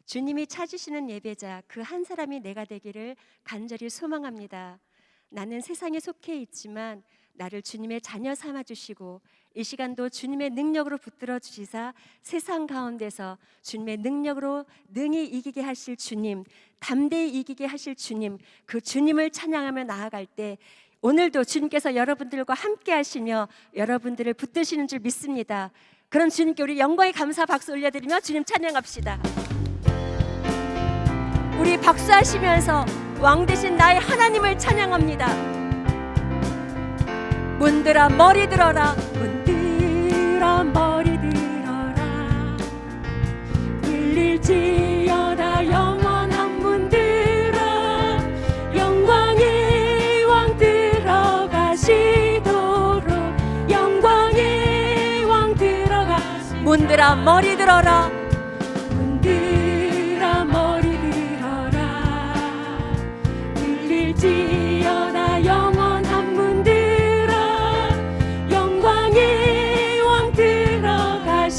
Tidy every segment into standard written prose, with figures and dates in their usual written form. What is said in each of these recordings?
주님이 찾으시는 예배자 그 한 사람이 내가 되기를 간절히 소망합니다. 나는 세상에 속해 있지만 나를 주님의 자녀 삼아주시고 이 시간도 주님의 능력으로 붙들어 주시사 세상 가운데서 주님의 능력으로 능히 이기게 하실 주님, 담대히 이기게 하실 주님, 그 주님을 찬양하며 나아갈 때 오늘도 주님께서 여러분들과 함께 하시며 여러분들을 붙드시는 줄 믿습니다. 그런 주님께 우리 영광의 감사 박수 올려드리며 주님 찬양합시다. 우리 박수하시면서 왕 되신 나의 하나님을 찬양합니다. 문들아 머리 들어라, 문들아 머리 들어라, 들릴지어다 영원한 문들아, 영광의 왕 들어가시도록, 영광의 왕 들어가시도록. 문들아 머리 들어라, 문들아 머리 들어라, 들릴지어다 영원한 문들아, 영광의 왕 들어가시도록,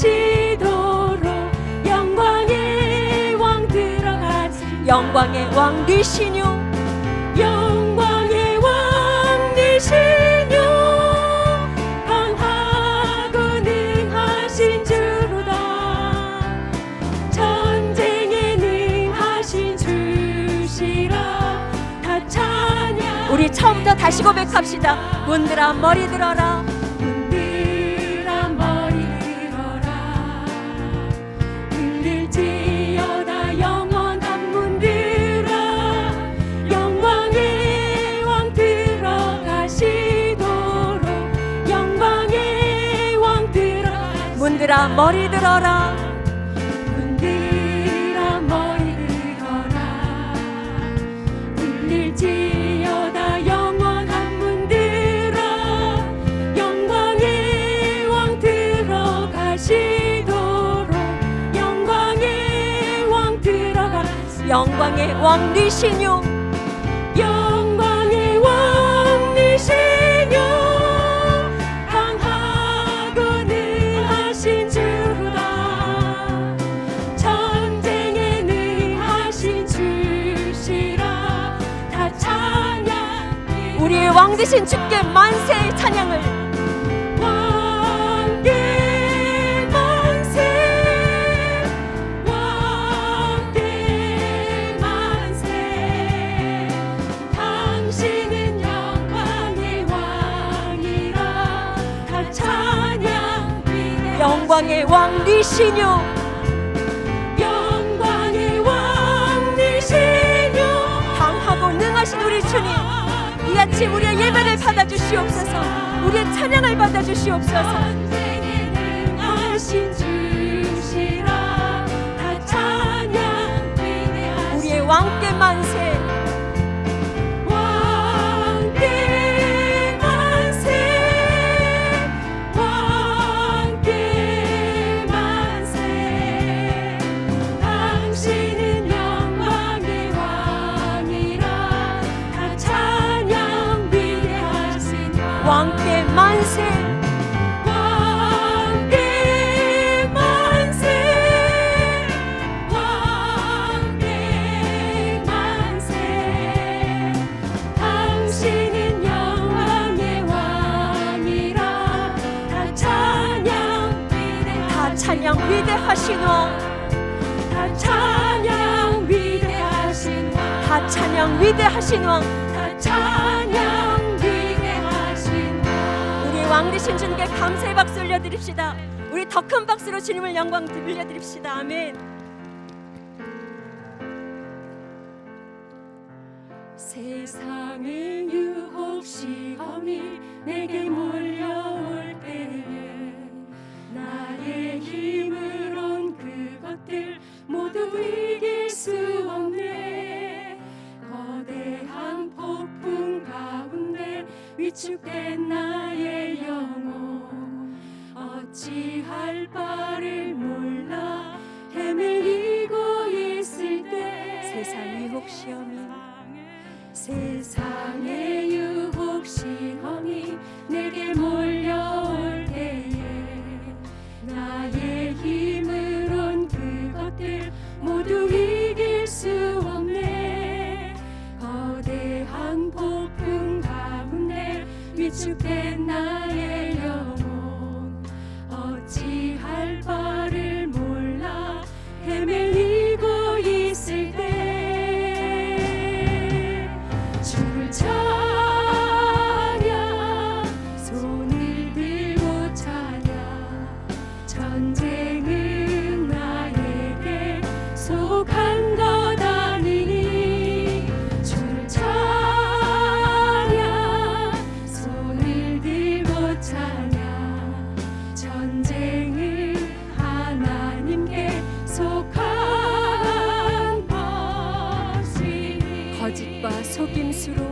영광의 왕 들어가시도록. 영광의 왕 되시뇨, 영광의 왕 되시뇨, 강하고 능하신 주로다, 전쟁에 능하신 주시라. 다 찬양. 우리 처음부터 다시 고백합시다. 문들아 머리 들어라, 문들아 머리 들어라, 들릴지어다 영원한 문들아, 영광의 왕 들어가시도록, 영광의 왕 들어가시도록. 문들아 머리 들어라, 문들아 머리 들어라, 들릴지어다 영원한 문들아, 영광의 왕 들어가시도록, 영광의 왕 들어가시도록. 영광의 왕 되시뇨, 영광의 왕 되시뇨, 강하고 능하신 주로다, 전쟁에 능하신 주시라. 다 찬양. 우리의 왕 되신 주께 만세 찬양을. 왕께 만세, 왕께 만세, 당신은 영광의 왕이라. 다 찬양. 영광의 왕 되시뇨, 영광의 왕 되시뇨, 강하고 능하신 우리 주님, 이 아침 우리의 예배를 받아주시옵소서, 우리의 찬양을 받아주시옵소서. 전쟁에 능하신 주시라. 다 찬양. 우리의 왕께 만세, 왕께 만세, 왕께 만세, 당신은 영광의 왕이라. 다 찬양. 위대하신 왕께 만세, 왕께 만세, 왕께 만세, 당신은 영광의 왕이라. 다 찬양. 다 찬양 위대하신 왕, 다 찬양 위대하신 왕, 다 찬양 위대하신 왕, 다 찬양 위대하신 왕. 우리 왕 되신 주님께 감사의 박수 올려드립시다. 우리 더 큰 박수로 주님을 영광 올려드립시다. 아멘. 세상의 유혹 시험이 내게 몰려올 때에 나의 힘으론 그것들 모두 이길 수 없네. 거대한 폭풍 가운데 위축된 나의 영혼, 어찌할 바를 몰라 헤매이고 있을 때, 세상 유혹 시험이, 세상의 유혹 시험이 내게 몰려올 때에 나의 힘으론 그것들 모두 위축된 나의 영혼 어찌할 바를 몰라 헤매이고 있을 때 주를 찬양 손을 들고 찬양 전쟁은 나에게 속한 것 아니니 주를 찬양 손을 들고 찬양 전쟁은 하나님께 속한 것이니 거짓과 속임수로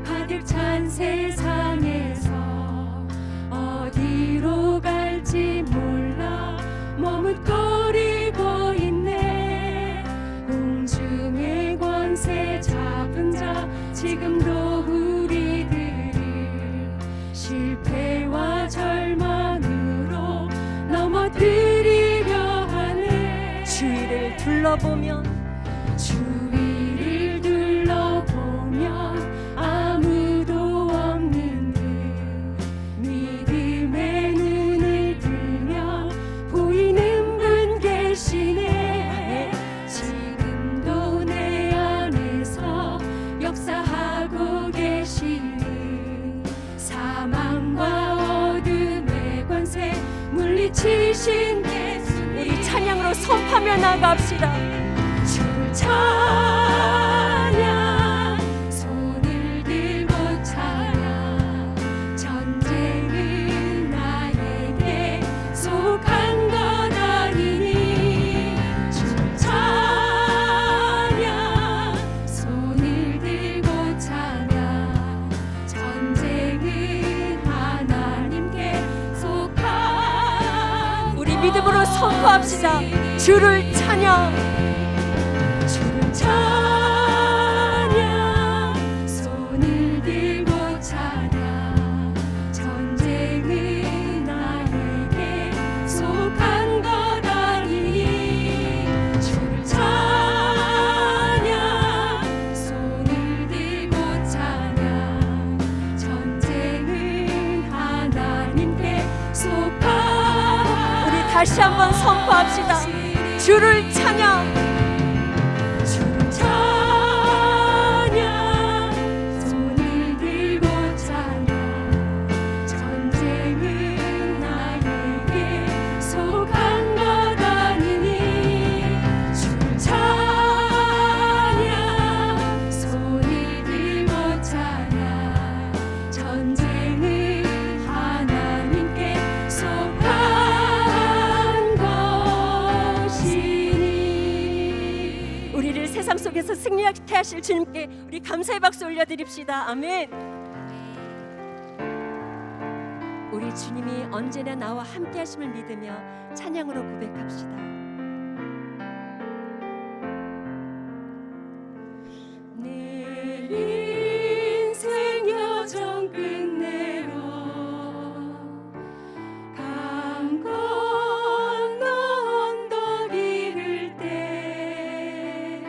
가득 찬 세상에서 어디로 갈지 몰라 머뭇거리고 있네. 공중의 권세 잡은 자 지금도 우리들을 실패와 절망으로 넘어뜨리려 하네. 주위를 둘러보면 아무도 없는 듯 믿음의 눈을 들면 보이는 분 계시네. 지금도 내 안에서 역사하고 계시는 사망과 어둠의 권세 물리치신 예수. 우리 찬양으로 선포하며 나갑시다. 주를 찬양 손을 들고 찬양 전쟁은 나에게 속한 것 아니니 주를 찬양 손을 들고 찬양 전쟁은 하나님께 속한 우리 믿음으로 선포합시다. 주를 찬양 찬양 손을 들고 찬양 전쟁은 나에게 속한 것 아니니 주를 찬양 손을 들고 찬양 전쟁은 하나님께 속한 우리 다시 한번 선포합시다. 주를 찬양 손을 들고 찬양 전쟁은 나에게 속한 것 아니니 주를 찬양 손을 들고 찬양 전쟁은 하나님께 속한 것이니. 우리를 세상 속에서 승리하게 하실 주님께 우리 감사의 박수 올려드립시다. 아멘. 우리 주님이 언제나 나와 함께 하심을 믿으며 찬양으로 고백합시다. 내 인생 여정 끝내러 강 건너 언덕 이를 때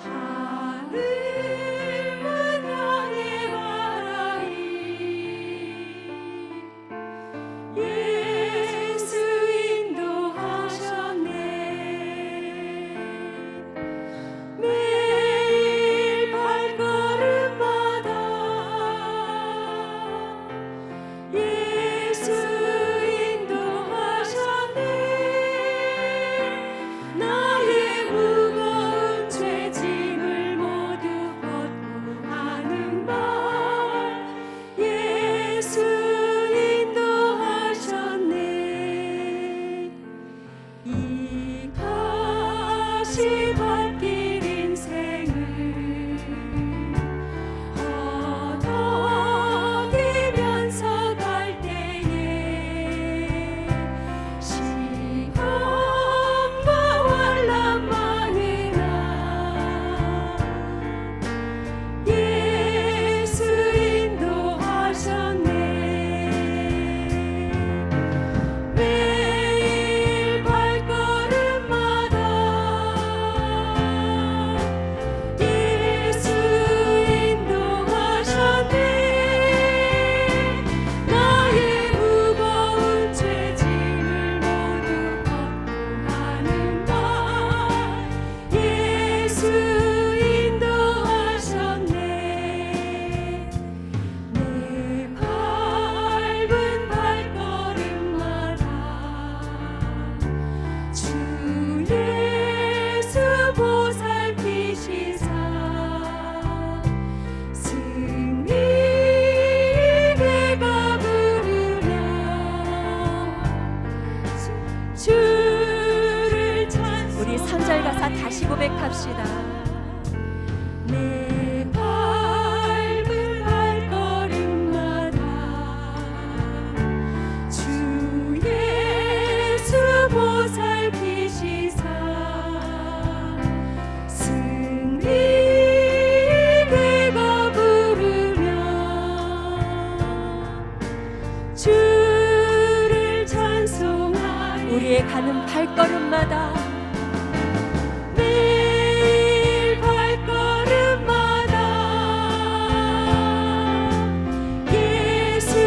하늘만 향해 바라이 예수 인도하셨네. 내 밟은 발걸음마다 주 예수 보살피시사 승리 되고 부르며 주를 찬송하리. 우리의 가는 발걸음마다 매일 발걸음마다 예수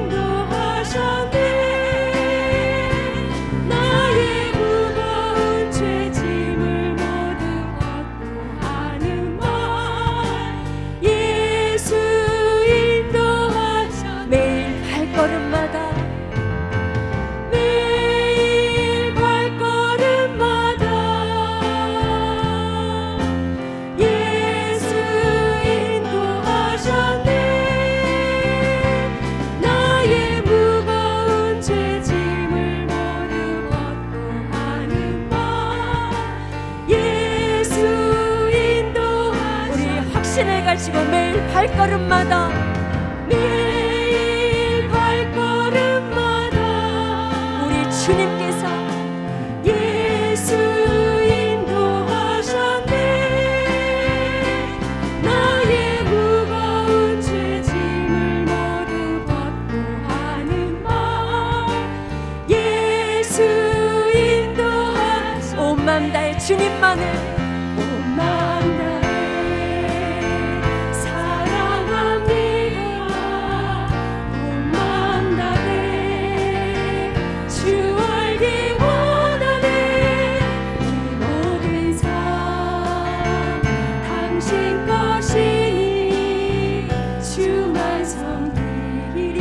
인도하셨네. 나의 무거운 죄짐을 모두 얻고 하는 말 예수 인도하셨네. 매일 발걸음마다 매일 발걸음마다 예수 인도하셨네. 나의 무거운 죄짐을 모두 얻고 하는 말 예수 인도하셨네. 우리 확신을 가지고 매일 발걸음마다 매일 발걸음마다 우리 주님께서 예수 인도하셨네. 나의 무거운 죄짐을 모두 벗고 하는 말 예수 인도하셨네. 온 마음 다해 주님만을 온 마음 다해 사랑합니다. 온 마음 다해 주 알기 원하네. 이 모든 삶 당신 것이니 주만 섬기리.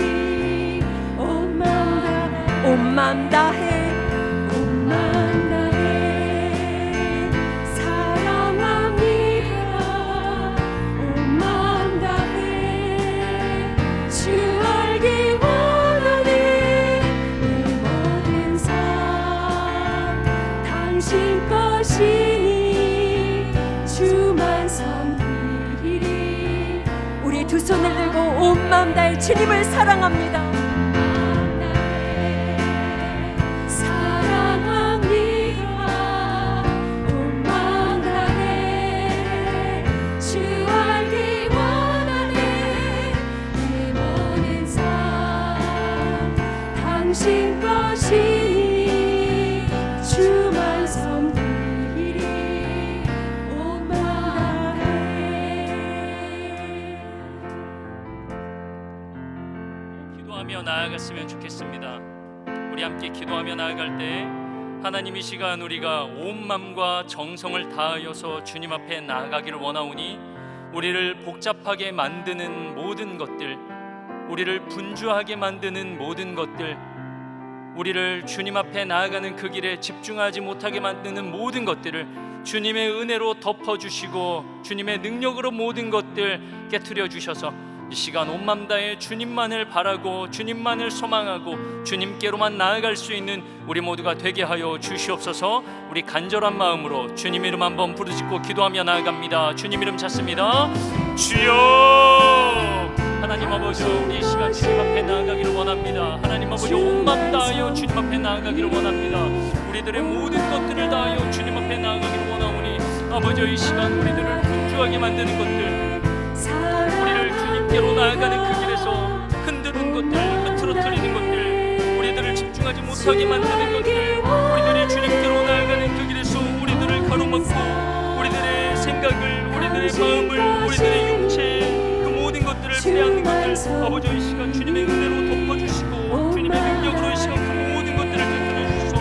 온 마음 다해 온 마음 다해 온 마음 다해 사랑합니다. 온 마음 다해 주 알기 원하네. 이 모든 삶 당신 것이니 주만 섬기리. 우리 두 손을 들고 온 마음 다해 주님을 사랑합니다. 사랑합니다. 온 마음 다해 주 알기 원하네. 이 모든 삶 당신 것이니 주만 섬기리. 온 마음 다해. 기도하며 나아갔으면 좋겠습니다. 우리 함께 기도하며 나아갈 때 하나님 이 시간 우리가 온 마음과 정성을 다하여서 주님 앞에 나아가기를 원하오니 우리를 복잡하게 만드는 모든 것들, 우리를 분주하게 만드는 모든 것들, 우리를 주님 앞에 나아가는 그 길에 집중하지 못하게 만드는 모든 것들을 주님의 은혜로 덮어주시고 주님의 능력으로 모든 것들 깨트려 주셔서 이 시간 온 맘 다해 주님만을 바라고 주님만을 소망하고 주님께로만 나아갈 수 있는 우리 모두가 되게 하여 주시옵소서. 우리 간절한 마음으로 주님 이름 한번 부르짖고 기도하며 나아갑니다. 주님 이름 찾습니다. 주여, 하나님 아버지, 우리 이 시간 주님 앞에 나아가기를 원합니다. 하나님 아버지, 온 맘 다하여 주님 앞에 나아가기를 원합니다. 우리들의 모든 것들을 다하여 주님 앞에 나아가기를 원하오니 아버지, 이 시간 우리들을 분주하게 만드는 것들, 우리를 주님께로 나아가는 그 길에서 흔드는 것들, 흐트러뜨리는 것들, 우리들을 집중하지 못하게 만드는 것들, 우리들이 주님께로 나아가는 그 길에서 우리들을 가로막고 우리들의 생각을, 우리들의 마음을, 우리들의 육체, 그 모든 것들을 빼앗는 것들, 아버지 이 시간 주님의 은혜로 덮어주시고 주님의 능력으로 이 시간 그 모든 것들을 되찾아주셔서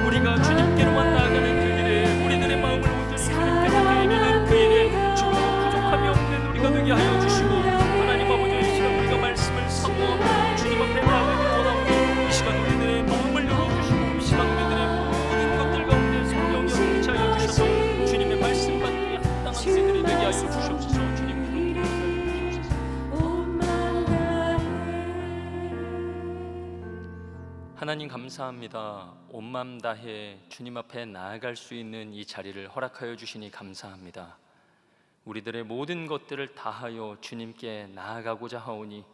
우리가 주님께로만 나아가는 그 길에 우리들의 마음을 온전히 주님께로 드리는 그 일에 죽고 부족함이 없는 우리가 되게 하여 주시고, 하나님 아버지 이 시간 우리가 말씀을 사모하고 주님 앞에 나아가기를 원하오니 이 시간 우리들의 마음을 열어주시고 이 시간 우리들의 모든 것들 가운데 성령이 통치하여 주셔서 주님의 말씀 받기에 합당한 우리들이 되게 하여 주시옵소서. 주님 그런 주시옵소서. 하나님 감사합니다. 온 맘 다해 주님 앞에 나아갈 수 있는 이 자리를 허락하여 주시니 감사합니다. 우리들의 모든 것들을 다하여 주님께 나아가고자 하오니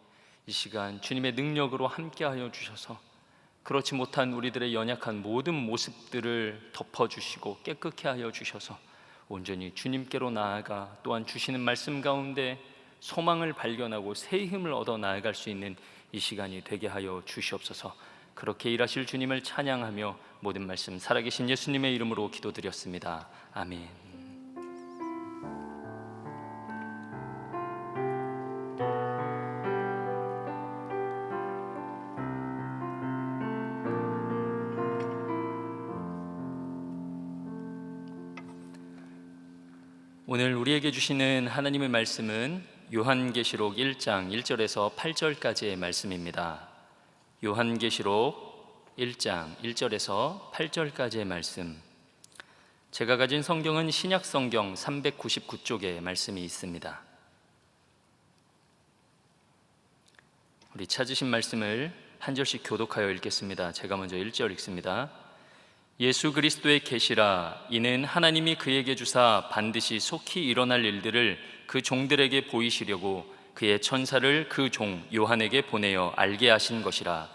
이 시간 주님의 능력으로 함께하여 주셔서 그렇지 못한 우리들의 연약한 모든 모습들을 덮어주시고 깨끗게 하여 주셔서 온전히 주님께로 나아가 또한 주시는 말씀 가운데 소망을 발견하고 새 힘을 얻어 나아갈 수 있는 이 시간이 되게 하여 주시옵소서. 그렇게 일하실 주님을 찬양하며 모든 말씀 살아계신 예수님의 이름으로 기도드렸습니다. 아멘. 오늘 우리에게 주시는 하나님의 말씀은 요한계시록 1장 1절에서 8절까지의 말씀입니다. 요한계시록 1장 1절에서 8절까지의 말씀. 제가 가진 성경은 신약 성경 399쪽의 말씀이 있습니다. 우리 찾으신 말씀을 한 절씩 교독하여 읽겠습니다. 제가 먼저 1절 읽습니다. 예수 그리스도의 계시라. 이는 하나님이 그에게 주사 반드시 속히 일어날 일들을 그 종들에게 보이시려고 그의 천사를 그 종 요한에게 보내어 알게 하신 것이라.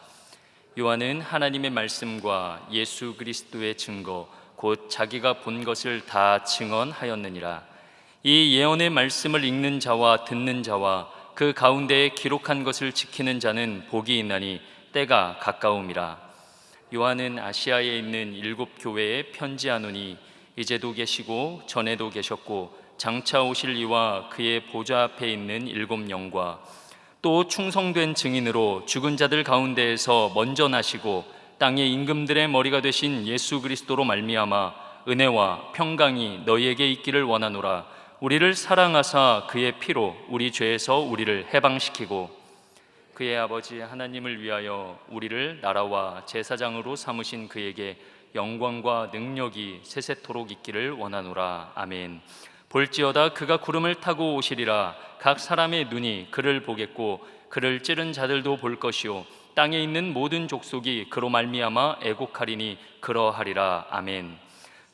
요한은 하나님의 말씀과 예수 그리스도의 증거 곧 자기가 본 것을 다 증언하였느니라. 이 예언의 말씀을 읽는 자와 듣는 자와 그 가운데에 기록한 것을 지키는 자는 복이 있나니 때가 가까움이라. 요한은 아시아에 있는 7 교회에 편지하노니 이제도 계시고 전에도 계셨고 장차 오실 이와 그의 보좌 앞에 있는 7 영과 또 충성된 증인으로 죽은 자들 가운데에서 먼저 나시고 땅의 임금들의 머리가 되신 예수 그리스도로 말미암아 은혜와 평강이 너희에게 있기를 원하노라. 우리를 사랑하사 그의 피로 우리 죄에서 우리를 해방시키고 그의 아버지 하나님을 위하여 우리를 나라와 제사장으로 삼으신 그에게 영광과 능력이 세세토록 있기를 원하노라. 아멘. 볼지어다 그가 구름을 타고 오시리라. 각 사람의 눈이 그를 보겠고 그를 찌른 자들도 볼 것이요 땅에 있는 모든 족속이 그로 말미암아 애곡하리니 그러하리라. 아멘.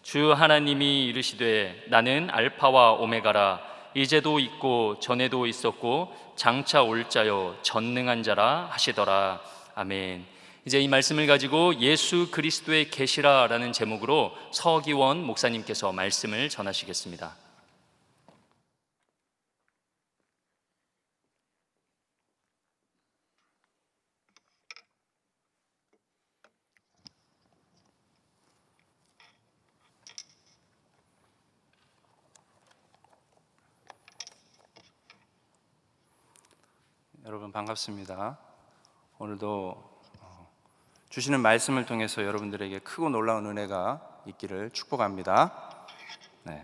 주 하나님이 이르시되 나는 알파와 오메가라. 이제도 있고 전에도 있었고 장차 올 자요 전능한 자라 하시더라. 아멘. 이제 이 말씀을 가지고 예수 그리스도의 계시라라는 제목으로 서기원 목사님께서 말씀을 전하시겠습니다. 여러분 반갑습니다. 오늘도 주시는 말씀을 통해서 여러분들에게 크고 놀라운 은혜가 있기를 축복합니다. 네.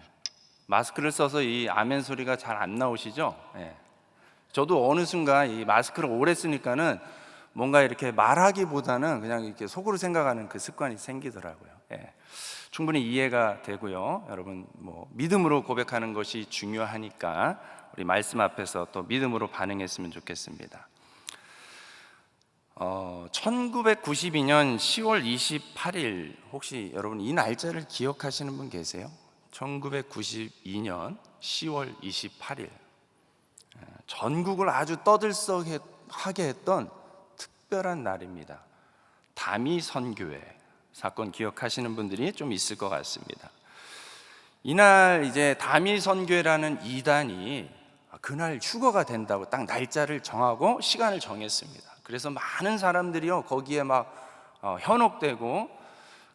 마스크를 써서 이 아멘 소리가 잘 안 나오시죠? 네. 저도 어느 순간 이 마스크를 오래 쓰니까는 뭔가 이렇게 말하기보다는 그냥 이렇게 속으로 생각하는 그 습관이 생기더라고요. 네. 충분히 이해가 되고요. 여러분 믿음으로 고백하는 것이 중요하니까 우리 말씀 앞에서 또 믿음으로 반응했으면 좋겠습니다. 1992년 10월 28일 혹시 여러분 이 날짜를 기억하시는 분 계세요? 1992년 10월 28일 전국을 아주 떠들썩하게 했던 특별한 날입니다. 다미 선교회 사건 기억하시는 분들이 좀 있을 것 같습니다. 이날 이제 다미 선교회라는 이단이 그날 휴거가 된다고 딱 날짜를 정하고 시간을 정했습니다. 그래서 많은 사람들이요 거기에 막 현혹되고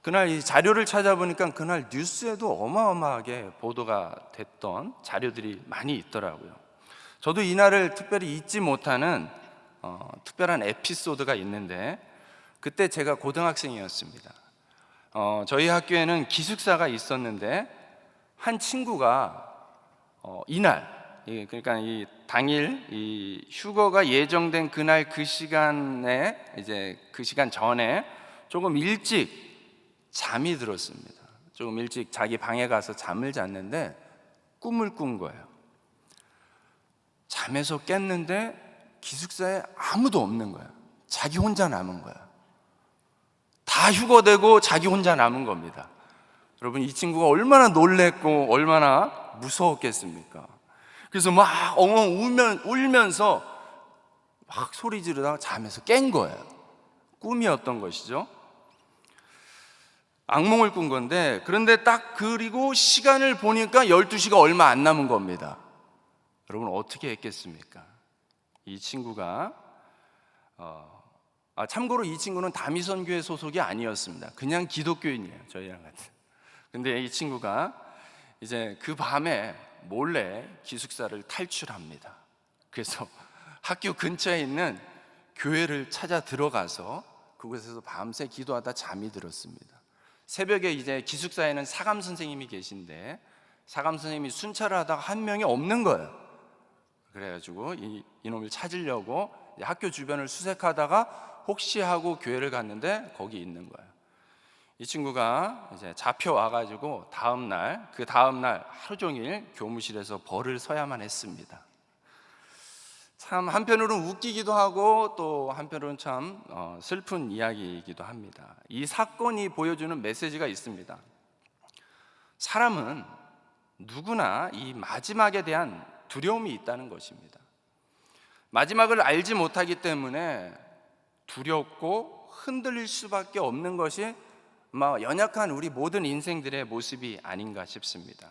그날 이 자료를 찾아보니까 그날 뉴스에도 어마어마하게 보도가 됐던 자료들이 많이 있더라고요. 저도 이날을 특별히 잊지 못하는 특별한 에피소드가 있는데 그때 제가 고등학생이었습니다. 저희 학교에는 기숙사가 있었는데 한 친구가 이날 그러니까 이 당일 이 휴거가 예정된 그날 그 시간에 이제 그 시간 전에 조금 일찍 잠이 들었습니다. 조금 일찍 자기 방에 가서 잠을 잤는데 꿈을 꾼 거예요. 잠에서 깼는데 기숙사에 아무도 없는 거예요. 자기 혼자 남은 거예요. 다 휴거되고 자기 혼자 남은 겁니다. 여러분 이 친구가 얼마나 놀랬고 얼마나 무서웠겠습니까? 그래서 막 엉엉 울면서 막 소리 지르다가 잠에서 깬 거예요. 꿈이었던 것이죠. 악몽을 꾼 건데, 그런데 딱 그리고 시간을 보니까 12시가 얼마 안 남은 겁니다. 여러분 어떻게 했겠습니까? 이 친구가 참고로 이 친구는 다미선교회 소속이 아니었습니다. 그냥 기독교인이에요, 저희랑 같은. 근데 이 친구가 이제 그 밤에 몰래 기숙사를 탈출합니다. 그래서 학교 근처에 있는 교회를 찾아 들어가서 그곳에서 밤새 기도하다 잠이 들었습니다. 새벽에 이제 기숙사에는 사감 선생님이 계신데 사감 선생님이 순찰을 하다가 한 명이 없는 거예요. 그래가지고 이놈을 찾으려고 학교 주변을 수색하다가 혹시 하고 교회를 갔는데 거기 있는 거예요. 이 친구가 이제 잡혀와가지고 그 다음날 하루 종일 교무실에서 벌을 서야만 했습니다. 참 한편으로는 웃기기도 하고 또 한편으로는 참 슬픈 이야기이기도 합니다. 이 사건이 보여주는 메시지가 있습니다. 사람은 누구나 이 마지막에 대한 두려움이 있다는 것입니다. 마지막을 알지 못하기 때문에 두렵고 흔들릴 수밖에 없는 것이 연약한 우리 모든 인생들의 모습이 아닌가 싶습니다.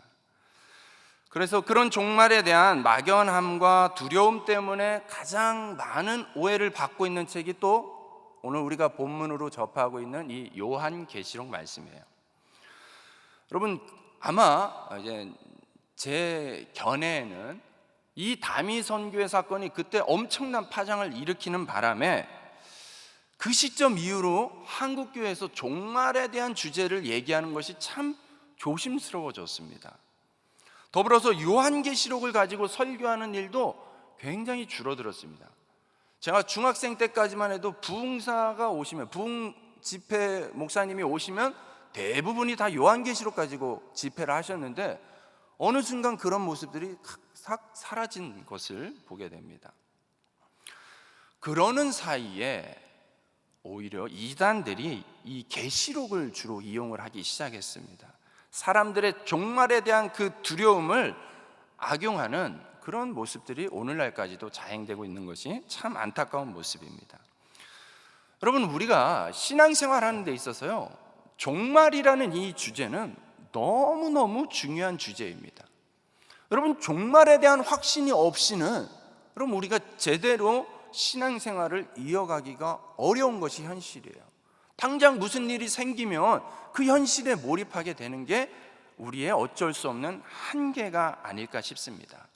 그래서 그런 종말에 대한 막연함과 두려움 때문에 가장 많은 오해를 받고 있는 책이 또 오늘 우리가 본문으로 접하고 있는 이 요한계시록 말씀이에요. 여러분 아마 이제 제 견해에는 이 다미선교회 사건이 그때 엄청난 파장을 일으키는 바람에 그 시점 이후로 한국교회에서 종말에 대한 주제를 얘기하는 것이 참 조심스러워졌습니다. 더불어서 요한계시록을 가지고 설교하는 일도 굉장히 줄어들었습니다. 제가 중학생 때까지만 해도 부흥사가 오시면, 부흥 집회 목사님이 오시면 대부분이 다 요한계시록 가지고 집회를 하셨는데 어느 순간 그런 모습들이 싹 사라진 것을 보게 됩니다. 그러는 사이에 오히려 이단들이 이 계시록을 주로 이용을 하기 시작했습니다. 사람들의 종말에 대한 그 두려움을 악용하는 그런 모습들이 오늘날까지도 자행되고 있는 것이 참 안타까운 모습입니다. 여러분 우리가 신앙생활하는 데 있어서요, 종말이라는 이 주제는 너무너무 중요한 주제입니다. 여러분 종말에 대한 확신이 없이는 그럼 우리가 제대로 신앙생활을 이어가기가 어려운 것이 현실이에요. 당장 무슨 일이 생기면 그 현실에 몰입하게 되는 게 우리의 어쩔 수 없는 한계가 아닐까 싶습니다.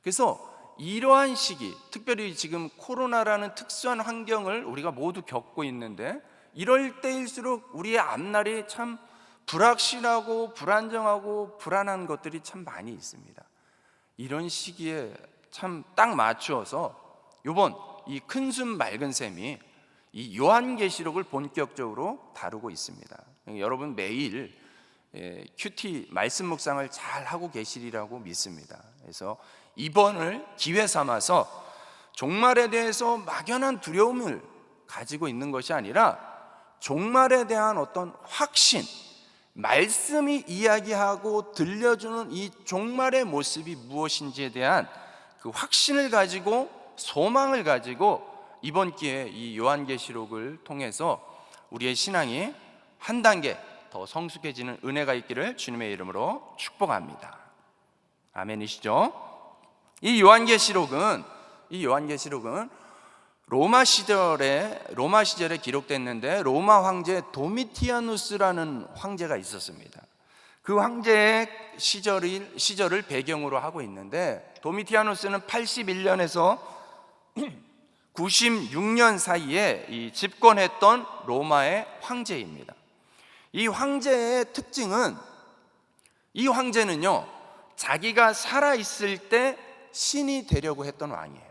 그래서 이러한 시기, 특별히 지금 코로나라는 특수한 환경을 우리가 모두 겪고 있는데 이럴 때일수록 우리의 앞날이 참 불확실하고 불안정하고 불안한 것들이 참 많이 있습니다. 이런 시기에 참 딱 맞추어서 이번 이 큰숨 맑은 샘이 이 요한계시록을 본격적으로 다루고 있습니다. 여러분 매일 큐티 말씀 묵상을 잘 하고 계시리라고 믿습니다. 그래서 이번을 기회 삼아서 종말에 대해서 막연한 두려움을 가지고 있는 것이 아니라 종말에 대한 어떤 확신, 말씀이 이야기하고 들려주는 이 종말의 모습이 무엇인지에 대한 그 확신을 가지고 소망을 가지고 이번 기회에 이 요한계시록을 통해서 우리의 신앙이 한 단계 더 성숙해지는 은혜가 있기를 주님의 이름으로 축복합니다. 아멘이시죠? 이 요한계시록은 로마 시절에 기록됐는데 로마 황제 도미티아누스라는 황제가 있었습니다. 그 황제의 시절을 배경으로 하고 있는데 도미티아누스는 81년에서 96년 사이에 이 집권했던 로마의 황제입니다. 이 황제의 특징은 이 황제는요 자기가 살아있을 때 신이 되려고 했던 왕이에요.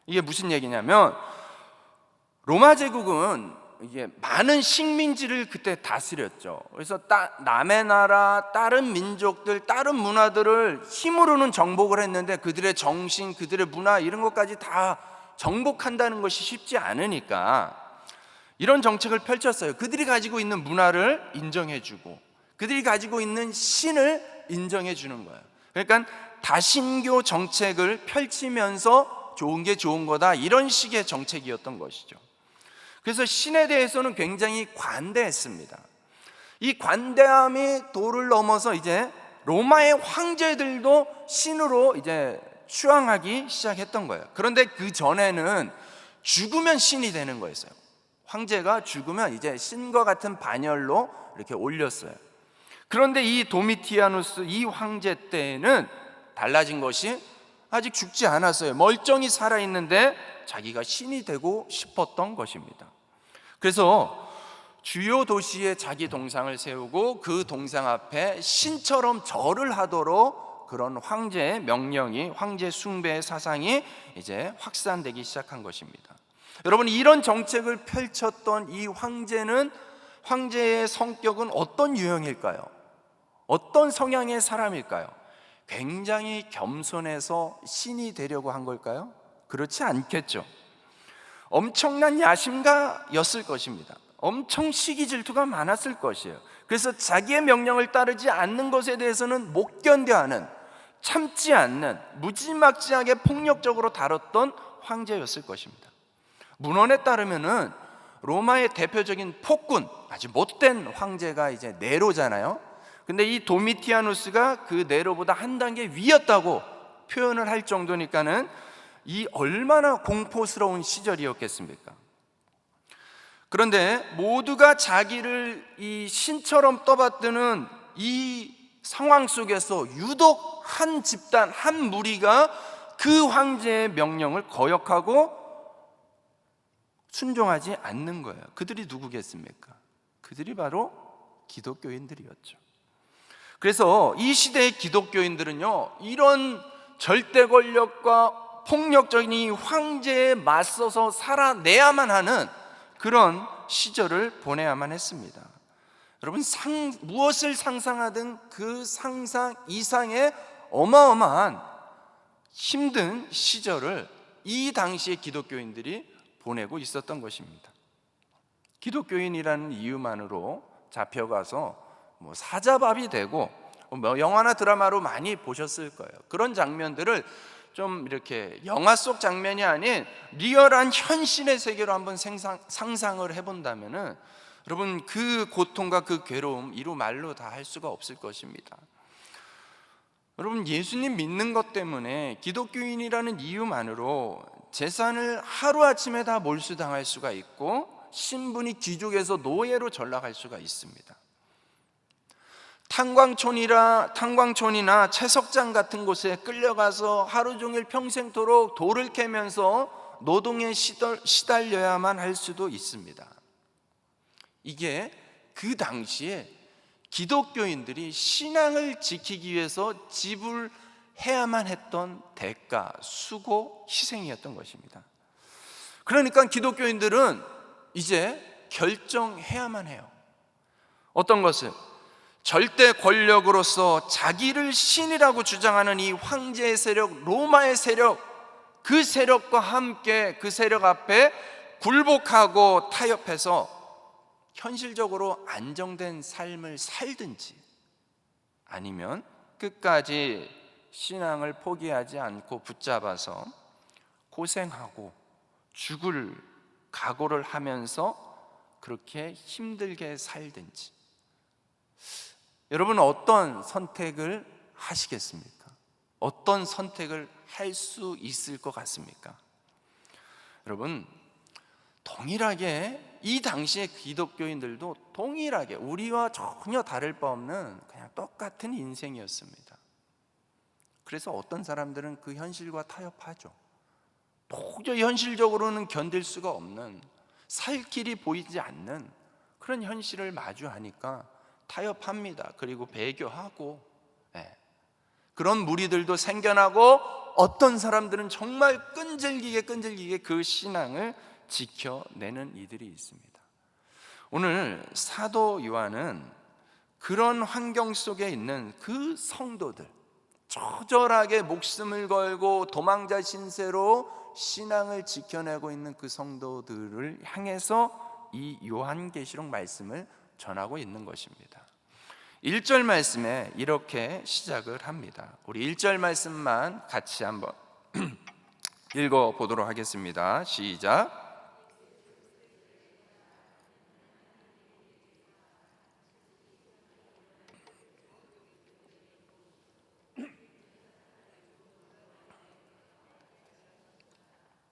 이게 무슨 얘기냐면 로마 제국은 이게 많은 식민지를 그때 다스렸죠. 그래서 남의 나라, 다른 민족들, 다른 문화들을 힘으로는 정복을 했는데 그들의 정신, 그들의 문화 이런 것까지 다 정복한다는 것이 쉽지 않으니까 이런 정책을 펼쳤어요. 그들이 가지고 있는 문화를 인정해주고 그들이 가지고 있는 신을 인정해 주는 거예요. 그러니까 다신교 정책을 펼치면서 좋은 게 좋은 거다, 이런 식의 정책이었던 것이죠. 그래서 신에 대해서는 굉장히 관대했습니다. 이 관대함이 도를 넘어서 이제 로마의 황제들도 신으로 이제 추앙하기 시작했던 거예요. 그런데 그 전에는 죽으면 신이 되는 거였어요. 황제가 죽으면 이제 신과 같은 반열로 이렇게 올렸어요. 그런데 이 도미티아누스 이 황제 때에는 달라진 것이 아직 죽지 않았어요. 멀쩡히 살아있는데 자기가 신이 되고 싶었던 것입니다. 그래서 주요 도시에 자기 동상을 세우고 그 동상 앞에 신처럼 절을 하도록 그런 황제의 명령이, 황제 숭배의 사상이 이제 확산되기 시작한 것입니다. 여러분, 이런 정책을 펼쳤던 이 황제의 성격은 어떤 유형일까요? 어떤 성향의 사람일까요? 굉장히 겸손해서 신이 되려고 한 걸까요? 그렇지 않겠죠. 엄청난 야심가였을 것입니다. 엄청 시기 질투가 많았을 것이에요. 그래서 자기의 명령을 따르지 않는 것에 대해서는 못 견뎌하는, 참지 않는, 무지막지하게 폭력적으로 다뤘던 황제였을 것입니다. 문헌에 따르면은 로마의 대표적인 폭군, 아주 못된 황제가 이제 네로잖아요. 근데 이 도미티아누스가 그 네로보다 한 단계 위였다고 표현을 할 정도니까는 이 얼마나 공포스러운 시절이었겠습니까? 그런데 모두가 자기를 이 신처럼 떠받드는 이 상황 속에서 유독 한 집단, 한 무리가 그 황제의 명령을 거역하고 순종하지 않는 거예요. 그들이 누구겠습니까? 그들이 바로 기독교인들이었죠. 그래서 이 시대의 기독교인들은요, 이런 절대 권력과 폭력적인 이 황제에 맞서서 살아내야만 하는 그런 시절을 보내야만 했습니다. 여러분, 무엇을 상상하든 그 상상 이상의 어마어마한 힘든 시절을 이 당시의 기독교인들이 보내고 있었던 것입니다. 기독교인이라는 이유만으로 잡혀가서 사자밥이 되고, 영화나 드라마로 많이 보셨을 거예요. 그런 장면들을 좀 이렇게 영화 속 장면이 아닌 리얼한 현실의 세계로 한번 상상을 해본다면은 여러분, 그 고통과 그 괴로움 이루 말로 다 할 수가 없을 것입니다. 여러분, 예수님 믿는 것 때문에 기독교인이라는 이유만으로 재산을 하루아침에 다 몰수당할 수가 있고, 신분이 귀족에서 노예로 전락할 수가 있습니다. 탄광촌이나 채석장 같은 곳에 끌려가서 하루 종일 평생토록 돌을 캐면서 노동에 시달려야만 할 수도 있습니다. 이게 그 당시에 기독교인들이 신앙을 지키기 위해서 지불해야만 했던 대가, 수고, 희생이었던 것입니다. 그러니까 기독교인들은 이제 결정해야만 해요. 어떤 것을? 절대 권력으로서 자기를 신이라고 주장하는 이 황제의 세력, 로마의 세력, 그 세력과 함께 그 세력 앞에 굴복하고 타협해서 현실적으로 안정된 삶을 살든지, 아니면 끝까지 신앙을 포기하지 않고 붙잡아서 고생하고 죽을 각오를 하면서 그렇게 힘들게 살든지, 여러분 어떤 선택을 하시겠습니까? 어떤 선택을 할 수 있을 것 같습니까? 여러분, 동일하게 이 당시의 기독교인들도 동일하게 우리와 전혀 다를 바 없는 그냥 똑같은 인생이었습니다. 그래서 어떤 사람들은 그 현실과 타협하죠. 도저히 현실적으로는 견딜 수가 없는, 살 길이 보이지 않는 그런 현실을 마주하니까 타협합니다. 그리고 배교하고, 그런 무리들도 생겨나고, 어떤 사람들은 정말 끈질기게 그 신앙을 지켜내는 이들이 있습니다. 오늘 사도 요한은 그런 환경 속에 있는 그 성도들, 처절하게 목숨을 걸고 도망자 신세로 신앙을 지켜내고 있는 그 성도들을 향해서 이 요한계시록 말씀을 전하고 있는 것입니다. 1절 말씀에 이렇게 시작을 합니다. 우리 1절 말씀만 같이 한번 읽어 보도록 하겠습니다. 시작.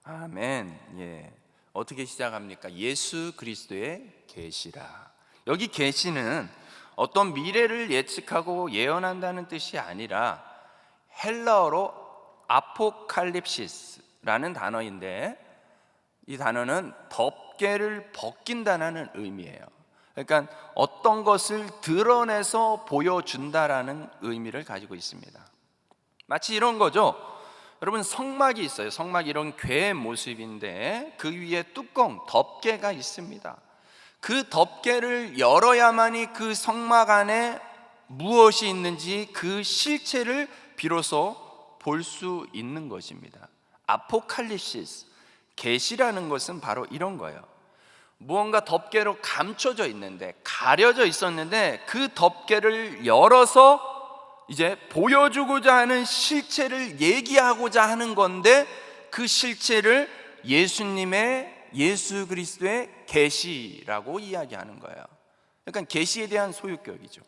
아멘. 예. 어떻게 시작합니까? 예수 그리스도의 계시라. 여기 계시는 어떤 미래를 예측하고 예언한다는 뜻이 아니라 헬라어로 아포칼립시스라는 단어인데, 이 단어는 덮개를 벗긴다는 의미예요. 그러니까 어떤 것을 드러내서 보여준다라는 의미를 가지고 있습니다. 마치 이런 거죠. 여러분, 성막이 있어요. 성막, 이런 괴의 모습인데 그 위에 뚜껑, 덮개가 있습니다. 그 덮개를 열어야만이 그 성막 안에 무엇이 있는지 그 실체를 비로소 볼 수 있는 것입니다. 아포칼립시스, 계시라는 것은 바로 이런 거예요. 무언가 덮개로 감춰져 있는데, 가려져 있었는데 그 덮개를 열어서 이제 보여주고자 하는 실체를 얘기하고자 하는 건데, 그 실체를 예수 그리스도의 계시라고 이야기하는 거예요. 그러니까 계시에 대한 소유격이죠.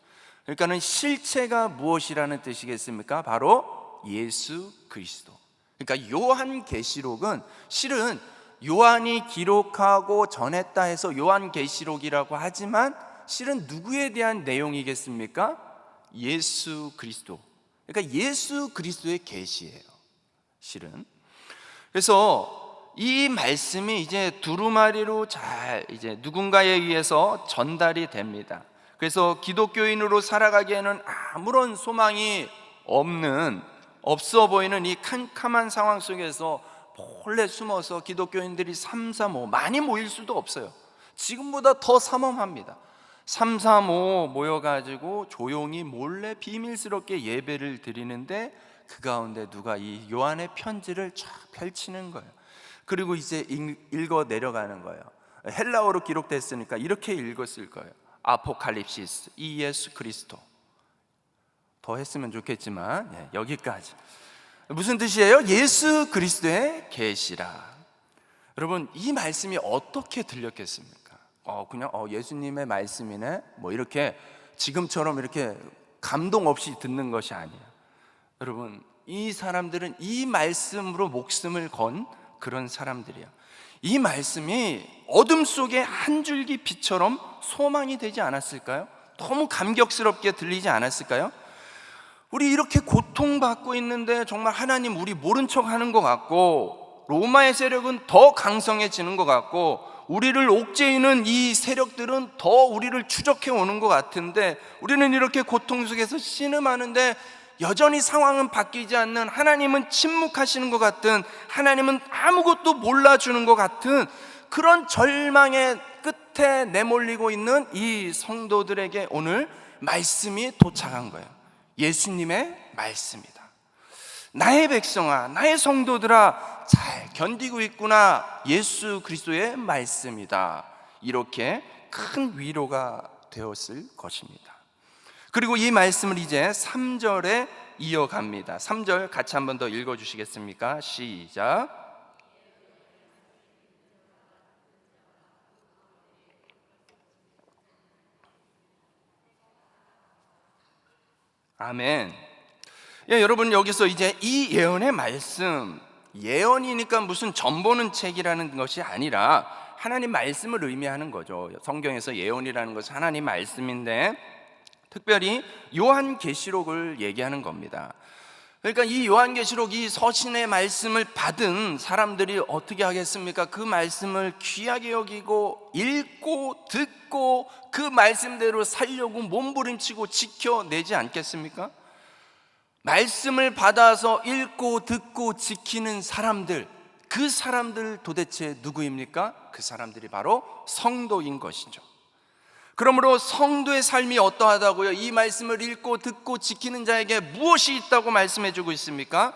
그러니까는 실체가 무엇이라는 뜻이겠습니까? 바로 예수 그리스도. 그러니까 요한 계시록은 실은 요한이 기록하고 전했다 해서 요한 계시록이라고 하지만 실은 누구에 대한 내용이겠습니까? 예수 그리스도. 그러니까 예수 그리스도의 계시예요, 실은. 그래서 이 말씀이 이제 두루마리로 잘 이제 누군가에 의해서 전달이 됩니다. 그래서 기독교인으로 살아가기에는 아무런 소망이 없어 보이는 이 캄캄한 상황 속에서 몰래 숨어서 기독교인들이 335 많이 모일 수도 없어요. 지금보다 더 삼엄합니다. 335 모여가지고 조용히 몰래 비밀스럽게 예배를 드리는데, 그 가운데 누가 이 요한의 편지를 쫙 펼치는 거예요. 그리고 이제 읽어 내려가는 거예요. 헬라어로 기록됐으니까 이렇게 읽었을 거예요. 아포칼립시스, 이 예수 그리스도. 더 했으면 좋겠지만 여기까지. 무슨 뜻이에요? 예수 그리스도의 계시라. 여러분, 이 말씀이 어떻게 들렸겠습니까? 그냥 예수님의 말씀이네, 뭐 이렇게 지금처럼 이렇게 감동 없이 듣는 것이 아니에요. 여러분, 이 사람들은 이 말씀으로 목숨을 건 그런 사람들이야. 이 말씀이 어둠 속에 한 줄기 빛처럼 소망이 되지 않았을까요? 너무 감격스럽게 들리지 않았을까요? 우리 이렇게 고통받고 있는데 정말 하나님 우리 모른 척 하는 것 같고, 로마의 세력은 더 강성해지는 것 같고, 우리를 옥죄이는 이 세력들은 더 우리를 추적해 오는 것 같은데, 우리는 이렇게 고통 속에서 신음하는데 여전히 상황은 바뀌지 않는, 하나님은 침묵하시는 것 같은, 하나님은 아무것도 몰라주는 것 같은 그런 절망의 끝에 내몰리고 있는 이 성도들에게 오늘 말씀이 도착한 거예요. 예수님의 말씀이다. 나의 백성아, 나의 성도들아, 잘 견디고 있구나. 예수 그리스도의 말씀이다. 이렇게 큰 위로가 되었을 것입니다. 그리고 이 말씀을 이제 3절에 이어갑니다. 3절 같이 한 번 더 읽어주시겠습니까? 시작. 아멘. 여러분, 여기서 이제 이 예언의 말씀, 예언이니까 무슨 전보는 책이라는 것이 아니라 하나님 말씀을 의미하는 거죠. 성경에서 예언이라는 것은 하나님 말씀인데, 특별히 요한계시록을 얘기하는 겁니다. 그러니까 이 요한계시록, 이 서신의 말씀을 받은 사람들이 어떻게 하겠습니까? 그 말씀을 귀하게 여기고 읽고 듣고 그 말씀대로 살려고 몸부림치고 지켜내지 않겠습니까? 말씀을 받아서 읽고 듣고 지키는 사람들, 그 사람들 도대체 누구입니까? 그 사람들이 바로 성도인 것이죠. 그러므로 성도의 삶이 어떠하다고요? 이 말씀을 읽고 듣고 지키는 자에게 무엇이 있다고 말씀해 주고 있습니까?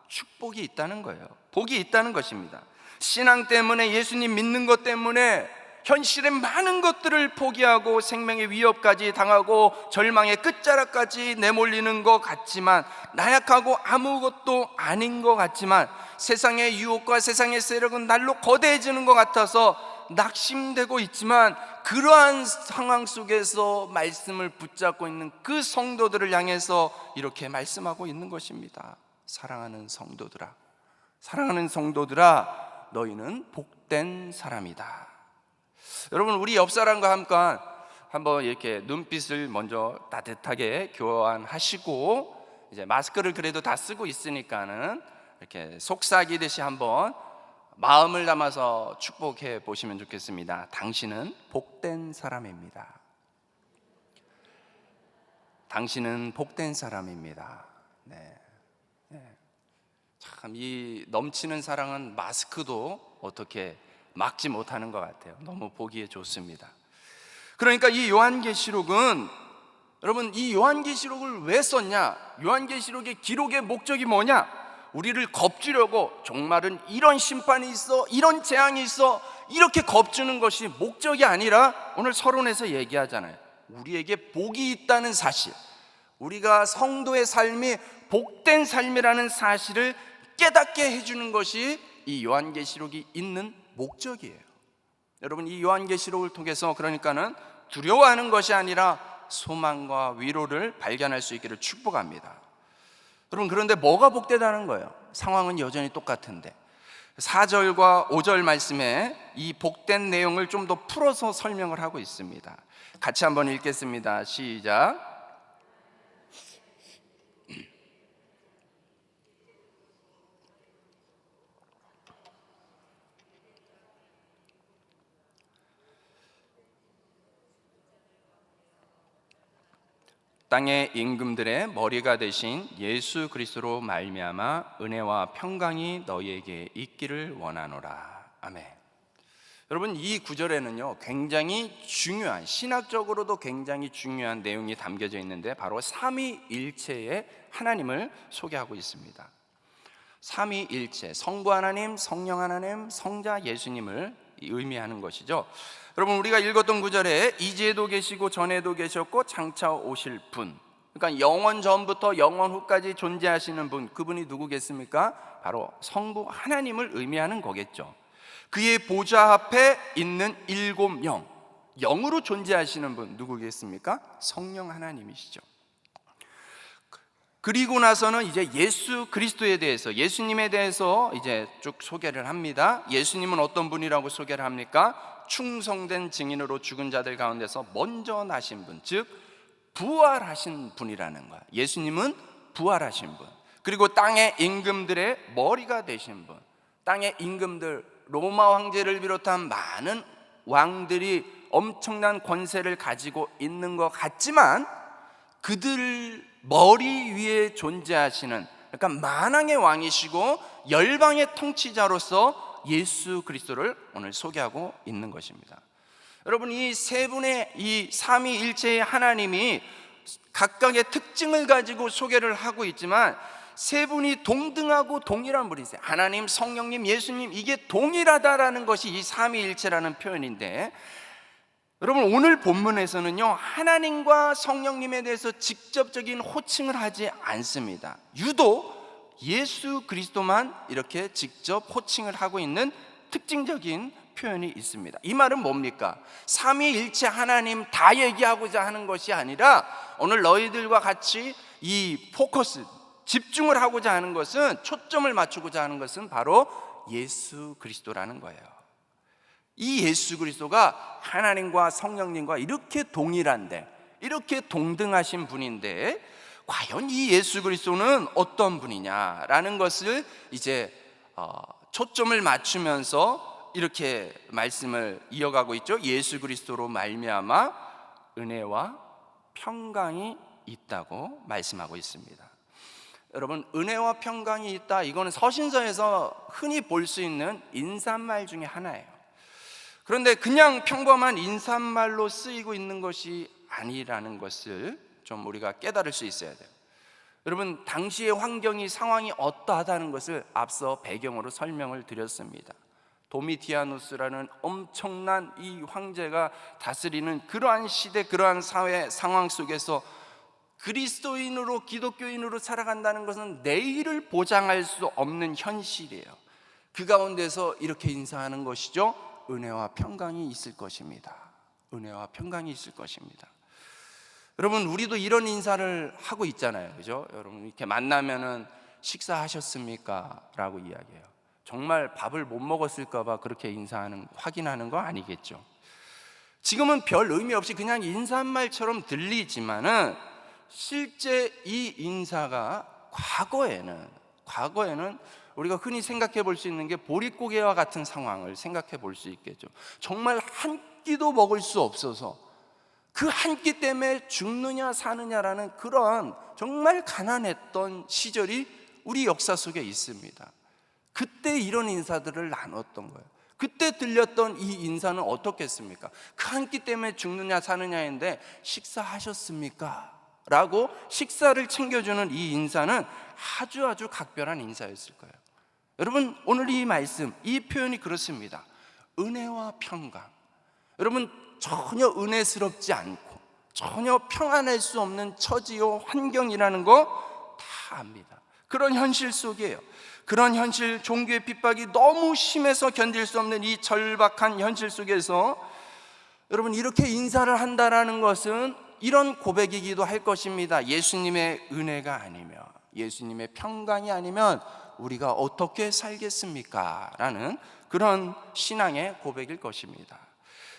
축복이 있다는 거예요. 복이 있다는 것입니다. 신앙 때문에, 예수님 믿는 것 때문에 현실의 많은 것들을 포기하고 생명의 위협까지 당하고 절망의 끝자락까지 내몰리는 것 같지만, 나약하고 아무것도 아닌 것 같지만, 세상의 유혹과 세상의 세력은 날로 거대해지는 것 같아서 낙심되고 있지만, 그러한 상황 속에서 말씀을 붙잡고 있는 그 성도들을 향해서 이렇게 말씀하고 있는 것입니다. 사랑하는 성도들아, 사랑하는 성도들아, 너희는 복된 사람이다. 여러분, 우리 옆 사람과 함께 한번 이렇게 눈빛을 먼저 따뜻하게 교환하시고, 이제 마스크를 그래도 다 쓰고 있으니까는 이렇게 속삭이듯이 한번 마음을 담아서 축복해 보시면 좋겠습니다. 당신은 복된 사람입니다. 당신은 복된 사람입니다. 네. 참, 이 넘치는 사랑은 마스크도 어떻게 막지 못하는 것 같아요. 너무 보기에 좋습니다. 그러니까 이 요한계시록은, 여러분, 이 요한계시록을 왜 썼냐? 요한계시록의 기록의 목적이 뭐냐? 우리를 겁주려고, 종말은 이런 심판이 있어, 이런 재앙이 있어, 이렇게 겁주는 것이 목적이 아니라, 오늘 서론에서 얘기하잖아요. 우리에게 복이 있다는 사실, 우리가 성도의 삶이 복된 삶이라는 사실을 깨닫게 해주는 것이 이 요한계시록이 있는 목적이에요. 여러분, 이 요한계시록을 통해서 그러니까는 두려워하는 것이 아니라 소망과 위로를 발견할 수 있기를 축복합니다. 여러분, 그런데 뭐가 복되다는 거예요? 상황은 여전히 똑같은데 4절과 5절 말씀에 이 복된 내용을 좀 더 풀어서 설명을 하고 있습니다. 같이 한번 읽겠습니다. 시작. 땅의 임금들의 머리가 되신 예수 그리스도로 말미암아 은혜와 평강이 너희에게 있기를 원하노라. 아멘. 여러분, 이 구절에는요 굉장히 중요한, 신학적으로도 굉장히 중요한 내용이 담겨져 있는데, 바로 삼위일체의 하나님을 소개하고 있습니다. 삼위일체, 성부 하나님, 성령 하나님, 성자 예수님을 의미하는 것이죠. 여러분, 우리가 읽었던 구절에 이제도 계시고 전에도 계셨고 장차 오실 분, 그러니까 영원 전부터 영원 후까지 존재하시는 분, 그분이 누구겠습니까? 바로 성부 하나님을 의미하는 거겠죠. 그의 보좌 앞에 있는 7영, 영으로 존재하시는 분 누구겠습니까? 성령 하나님이시죠. 그리고 나서는 이제 예수 그리스도에 대해서, 예수님에 대해서 이제 쭉 소개를 합니다. 예수님은 어떤 분이라고 소개를 합니까? 충성된 증인으로 죽은 자들 가운데서 먼저 나신 분, 즉 부활하신 분이라는 거야. 예수님은 부활하신 분. 그리고 땅의 임금들의 머리가 되신 분. 땅의 임금들, 로마 황제를 비롯한 많은 왕들이 엄청난 권세를 가지고 있는 것 같지만, 그들 머리 위에 존재하시는, 그러니까 만왕의 왕이시고 열방의 통치자로서 예수 그리스도를 오늘 소개하고 있는 것입니다. 여러분, 이 세 분의 이 삼위일체의 하나님이 각각의 특징을 가지고 소개를 하고 있지만, 세 분이 동등하고 동일한 분이세요. 하나님, 성령님, 예수님, 이게 동일하다라는 것이 이 삼위일체라는 표현인데, 여러분, 오늘 본문에서는요 하나님과 성령님에 대해서 직접적인 호칭을 하지 않습니다. 유독 예수 그리스도만 이렇게 직접 호칭을 하고 있는 특징적인 표현이 있습니다. 이 말은 뭡니까? 삼위일체 하나님 다 얘기하고자 하는 것이 아니라, 오늘 너희들과 같이 이 포커스, 집중을 하고자 하는 것은, 초점을 맞추고자 하는 것은 바로 예수 그리스도라는 거예요. 이 예수 그리스도가 하나님과 성령님과 이렇게 동일한데, 이렇게 동등하신 분인데, 과연 이 예수 그리스도는 어떤 분이냐라는 것을 이제 초점을 맞추면서 이렇게 말씀을 이어가고 있죠. 예수 그리스도로 말미암아 은혜와 평강이 있다고 말씀하고 있습니다. 여러분, 은혜와 평강이 있다, 이거는 서신서에서 흔히 볼 수 있는 인사말 중에 하나예요. 그런데 그냥 평범한 인사말로 쓰이고 있는 것이 아니라는 것을 좀 우리가 깨달을 수 있어야 돼요. 여러분, 당시의 환경이, 상황이 어떠하다는 것을 앞서 배경으로 설명을 드렸습니다. 도미티아누스라는 엄청난 이 황제가 다스리는 그러한 시대, 그러한 사회 상황 속에서 그리스도인으로, 기독교인으로 살아간다는 것은 내일을 보장할 수 없는 현실이에요. 그 가운데서 이렇게 인사하는 것이죠. 은혜와 평강이 있을 것입니다. 은혜와 평강이 있을 것입니다. 여러분, 우리도 이런 인사를 하고 있잖아요, 그죠? 여러분, 이렇게 만나면은 식사하셨습니까? 라고 이야기해요. 정말 밥을 못 먹었을까 봐 그렇게 확인하는 거 아니겠죠? 지금은 별 의미 없이 그냥 인사말처럼 들리지만은 실제 이 인사가 과거에는 우리가 흔히 생각해 볼 수 있는 게 보릿고개와 같은 상황을 생각해 볼 수 있겠죠. 정말 한 끼도 먹을 수 없어서 그 한 끼 때문에 죽느냐 사느냐라는 그런 정말 가난했던 시절이 우리 역사 속에 있습니다. 그때 이런 인사들을 나눴던 거예요. 그때 들렸던 이 인사는 어떻겠습니까? 그 한 끼 때문에 죽느냐 사느냐인데 식사하셨습니까? 라고 식사를 챙겨주는 이 인사는 아주 각별한 인사였을 거예요. 여러분, 오늘 이 말씀, 이 표현이 그렇습니다. 은혜와 평강. 여러분, 전혀 은혜스럽지 않고 전혀 평안할 수 없는 처지요 환경이라는 거 다 압니다. 그런 현실 속이에요. 그런 현실, 종교의 핍박이 너무 심해서 견딜 수 없는 이 절박한 현실 속에서 여러분, 이렇게 인사를 한다라는 것은 이런 고백이기도 할 것입니다. 예수님의 은혜가 아니면, 예수님의 평강이 아니면 우리가 어떻게 살겠습니까? 라는 그런 신앙의 고백일 것입니다.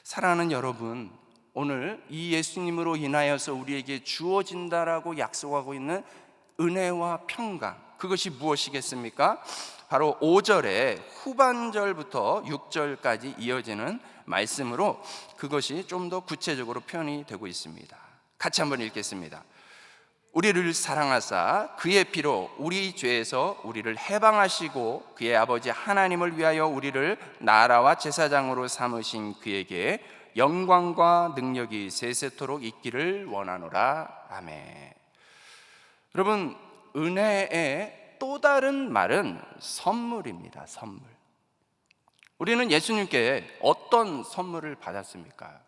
사랑하는 여러분, 오늘 이 예수님으로 인하여서 우리에게 주어진다라고 약속하고 있는 은혜와 평강, 그것이 무엇이겠습니까? 바로 5절의 후반절부터 6절까지 이어지는 말씀으로 그것이 좀 더 구체적으로 표현이 되고 있습니다. 같이 한번 읽겠습니다. 우리를 사랑하사 그의 피로 우리 죄에서 우리를 해방하시고 그의 아버지 하나님을 위하여 우리를 나라와 제사장으로 삼으신 그에게 영광과 능력이 세세토록 있기를 원하노라. 아멘. 여러분, 은혜의 또 다른 말은 선물입니다. 선물. 우리는 예수님께 어떤 선물을 받았습니까?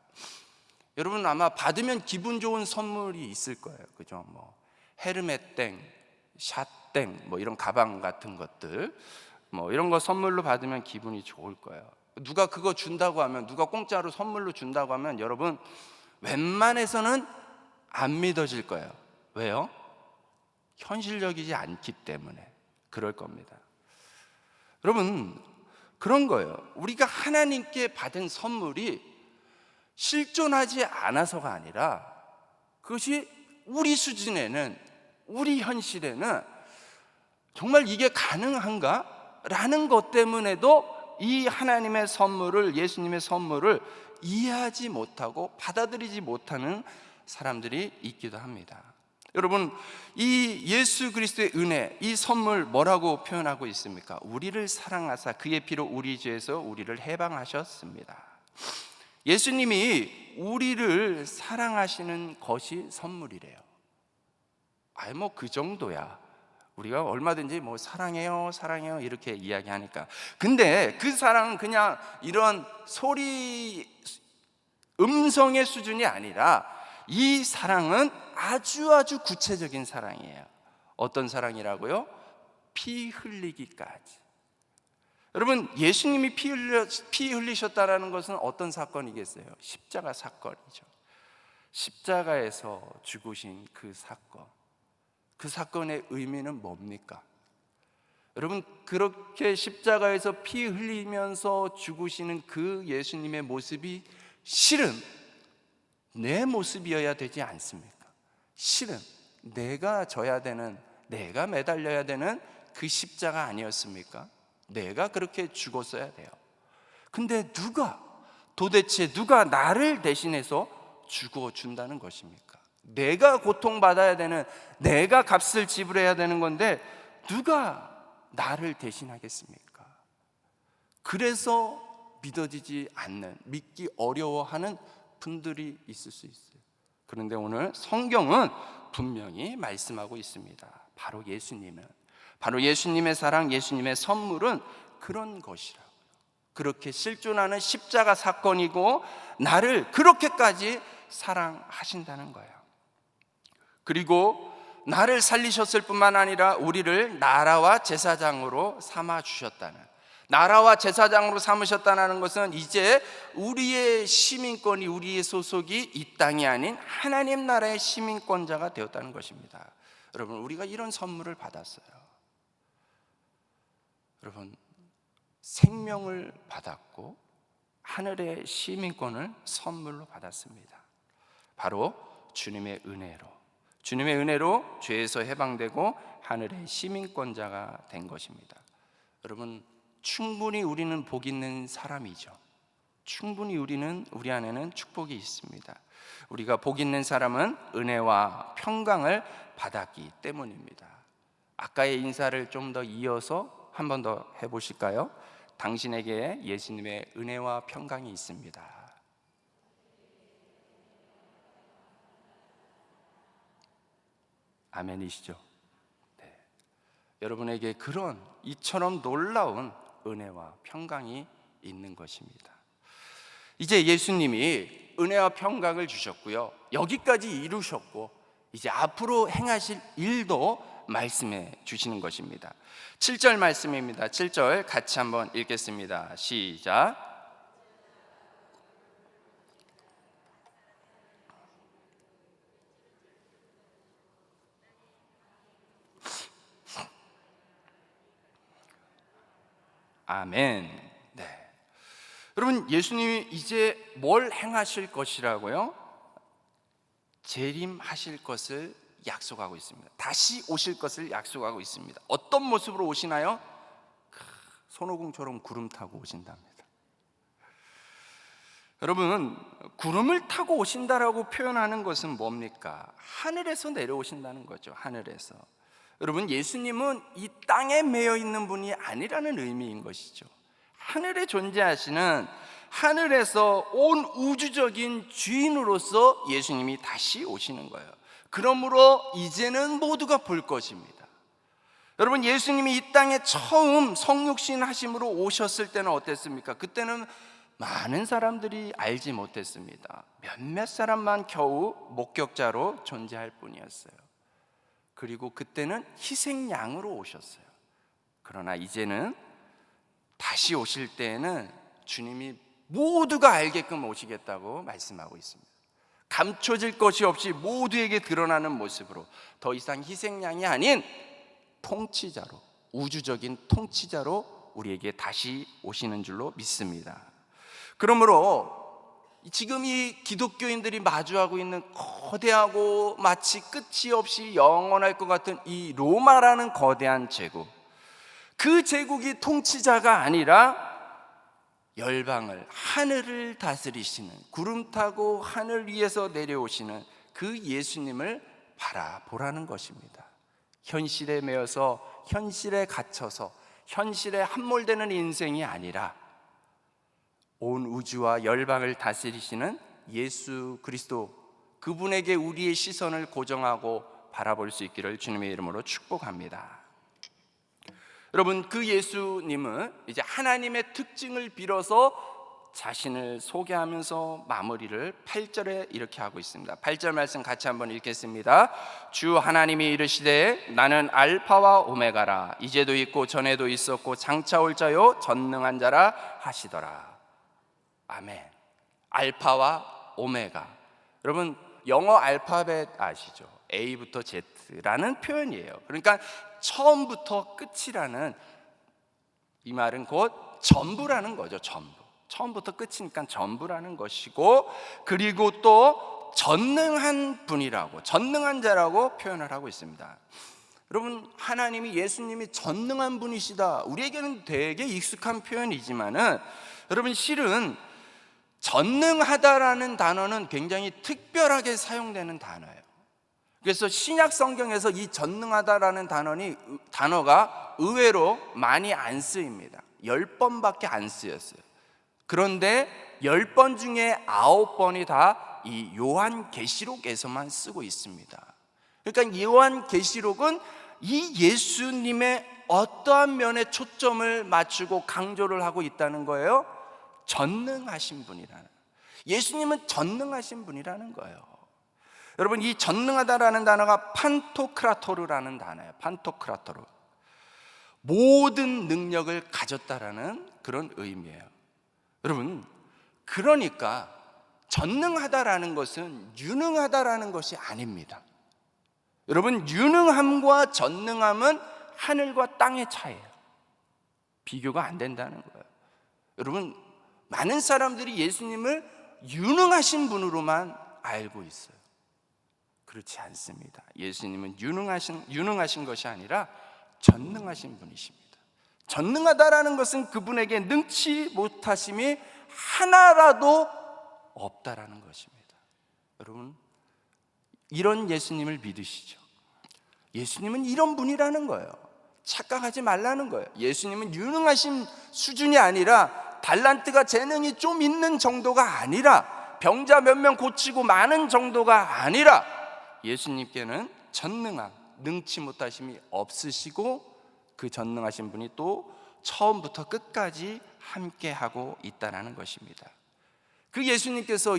여러분, 아마 받으면 기분 좋은 선물이 있을 거예요, 그죠? 헤르메땡, 샷땡, 이런 가방 같은 것들, 이런 거 선물로 받으면 기분이 좋을 거예요. 누가 그거 준다고 하면, 누가 공짜로 선물로 준다고 하면 여러분, 웬만해서는 안 믿어질 거예요. 왜요? 현실적이지 않기 때문에 그럴 겁니다. 여러분, 그런 거예요. 우리가 하나님께 받은 선물이 실존하지 않아서가 아니라 그것이 우리 수준에는, 우리 현실에는 정말 이게 가능한가? 라는 것 때문에도 이 하나님의 선물을, 예수님의 선물을 이해하지 못하고 받아들이지 못하는 사람들이 있기도 합니다. 여러분, 이 예수 그리스도의 은혜, 이 선물 뭐라고 표현하고 있습니까? 우리를 사랑하사 그의 피로 우리 죄에서 우리를 해방하셨습니다. 예수님이 우리를 사랑하시는 것이 선물이래요. 그 정도야. 우리가 얼마든지 사랑해요, 사랑해요 이렇게 이야기하니까. 근데 그 사랑은 그냥 이런 소리, 음성의 수준이 아니라 이 사랑은 아주 구체적인 사랑이에요. 어떤 사랑이라고요? 피 흘리기까지. 여러분, 예수님이 피 흘리셨다라는 것은 어떤 사건이겠어요? 십자가 사건이죠. 십자가에서 죽으신 그 사건. 그 사건의 의미는 뭡니까? 여러분, 그렇게 십자가에서 피 흘리면서 죽으시는 그 예수님의 모습이 실은 내 모습이어야 되지 않습니까? 실은 내가 져야 되는, 내가 매달려야 되는 그 십자가 아니었습니까? 내가 그렇게 죽었어야 돼요. 근데 도대체 누가 나를 대신해서 죽어준다는 것입니까? 내가 고통받아야 되는, 내가 값을 지불해야 되는 건데 누가 나를 대신하겠습니까? 그래서 믿어지지 않는, 믿기 어려워하는 분들이 있을 수 있어요. 그런데 오늘 성경은 분명히 말씀하고 있습니다. 바로 예수님의 사랑, 예수님의 선물은 그런 것이라고요. 그렇게 실존하는 십자가 사건이고 나를 그렇게까지 사랑하신다는 거예요. 그리고 나를 살리셨을 뿐만 아니라 우리를 나라와 제사장으로 삼아 주셨다는, 나라와 제사장으로 삼으셨다는 것은 이제 우리의 시민권이, 우리의 소속이 이 땅이 아닌 하나님 나라의 시민권자가 되었다는 것입니다. 여러분, 우리가 이런 선물을 받았어요. 여러분, 생명을 받았고 하늘의 시민권을 선물로 받았습니다. 바로 주님의 은혜로 죄에서 해방되고 하늘의 시민권자가 된 것입니다. 여러분, 충분히 우리는 복 있는 사람이죠. 충분히 우리 안에는 축복이 있습니다. 우리가 복 있는 사람은 은혜와 평강을 받았기 때문입니다. 아까의 인사를 좀 더 이어서 한 번 더 해보실까요? 당신에게 예수님의 은혜와 평강이 있습니다. 아멘이시죠? 네. 여러분에게 그런 이처럼 놀라운 은혜와 평강이 있는 것입니다. 이제 예수님이 은혜와 평강을 주셨고요, 여기까지 이루셨고 이제 앞으로 행하실 일도 말씀해 주시는 것입니다. 7절 말씀입니다. 7절 같이 한번 읽겠습니다. 시작. 아멘. 네. 여러분, 예수님이 이제 뭘 행하실 것이라고요? 재림하실 것을 약속하고 있습니다. 다시 오실 것을 약속하고 있습니다. 어떤 모습으로 오시나요? 손오공처럼 구름 타고 오신답니다. 여러분, 구름을 타고 오신다라고 표현하는 것은 뭡니까? 하늘에서 내려오신다는 거죠. 하늘에서. 여러분, 예수님은 이 땅에 매여 있는 분이 아니라는 의미인 것이죠. 하늘에 존재하시는, 하늘에서 온 우주적인 주인으로서 예수님이 다시 오시는 거예요. 그러므로 이제는 모두가 볼 것입니다. 여러분, 예수님이 이 땅에 처음 성육신 하심으로 오셨을 때는 어땠습니까? 그때는 많은 사람들이 알지 못했습니다. 몇몇 사람만 겨우 목격자로 존재할 뿐이었어요. 그리고 그때는 희생양으로 오셨어요. 그러나 이제는 다시 오실 때에는 주님이 모두가 알게끔 오시겠다고 말씀하고 있습니다. 감춰질 것이 없이 모두에게 드러나는 모습으로, 더 이상 희생양이 아닌 통치자로, 우주적인 통치자로 우리에게 다시 오시는 줄로 믿습니다. 그러므로 지금 이 기독교인들이 마주하고 있는 거대하고 마치 끝이 없이 영원할 것 같은 이 로마라는 거대한 제국, 그 제국이 통치자가 아니라 열방을, 하늘을 다스리시는, 구름 타고 하늘 위에서 내려오시는 그 예수님을 바라보라는 것입니다. 현실에 매여서, 현실에 갇혀서, 현실에 함몰되는 인생이 아니라 온 우주와 열방을 다스리시는 예수 그리스도, 그분에게 우리의 시선을 고정하고 바라볼 수 있기를 주님의 이름으로 축복합니다. 여러분, 그 예수님은 이제 하나님의 특징을 빌어서 자신을 소개하면서 마무리를 8절에 이렇게 하고 있습니다. 8절 말씀 같이 한번 읽겠습니다. 주 하나님이 이르시되 나는 알파와 오메가라, 이제도 있고 전에도 있었고 장차 올 자요 전능한 자라 하시더라. 아멘. 알파와 오메가. 여러분, 영어 알파벳 아시죠? A부터 Z라는 표현이에요. 그러니까 처음부터 끝이라는, 이 말은 곧 전부라는 거죠. 전부. 처음부터 끝이니까 전부라는 것이고, 그리고 또 전능한 분이라고, 전능한 자라고 표현을 하고 있습니다. 여러분, 하나님이, 예수님이 전능한 분이시다, 우리에게는 되게 익숙한 표현이지만은 여러분, 실은 전능하다라는 단어는 굉장히 특별하게 사용되는 단어예요. 그래서 신약 성경에서 이 전능하다라는 단어가 의외로 많이 안 쓰입니다. 10번밖에 안 쓰였어요. 그런데 10번 중에 9번이 다 이 요한계시록에서만 쓰고 있습니다. 그러니까 요한계시록은 이 예수님의 어떠한 면에 초점을 맞추고 강조를 하고 있다는 거예요? 전능하신 분이라는, 예수님은 전능하신 분이라는 거예요. 여러분, 이 전능하다라는 단어가 판토크라토르라는 단어예요. 판토크라토르, 모든 능력을 가졌다라는 그런 의미예요. 여러분, 그러니까 전능하다라는 것은 유능하다라는 것이 아닙니다. 여러분, 유능함과 전능함은 하늘과 땅의 차이예요. 비교가 안 된다는 거예요. 여러분, 많은 사람들이 예수님을 유능하신 분으로만 알고 있어요. 그렇지 않습니다. 예수님은 유능하신 것이 아니라 전능하신 분이십니다. 전능하다라는 것은 그분에게 능치 못하심이 하나라도 없다라는 것입니다. 여러분, 이런 예수님을 믿으시죠? 예수님은 이런 분이라는 거예요. 착각하지 말라는 거예요. 예수님은 유능하신 수준이 아니라, 달란트가 재능이 좀 있는 정도가 아니라, 병자 몇 명 고치고 많은 정도가 아니라, 예수님께는 전능함, 능치 못하심이 없으시고, 그 전능하신 분이 또 처음부터 끝까지 함께하고 있다는 것입니다. 그 예수님께서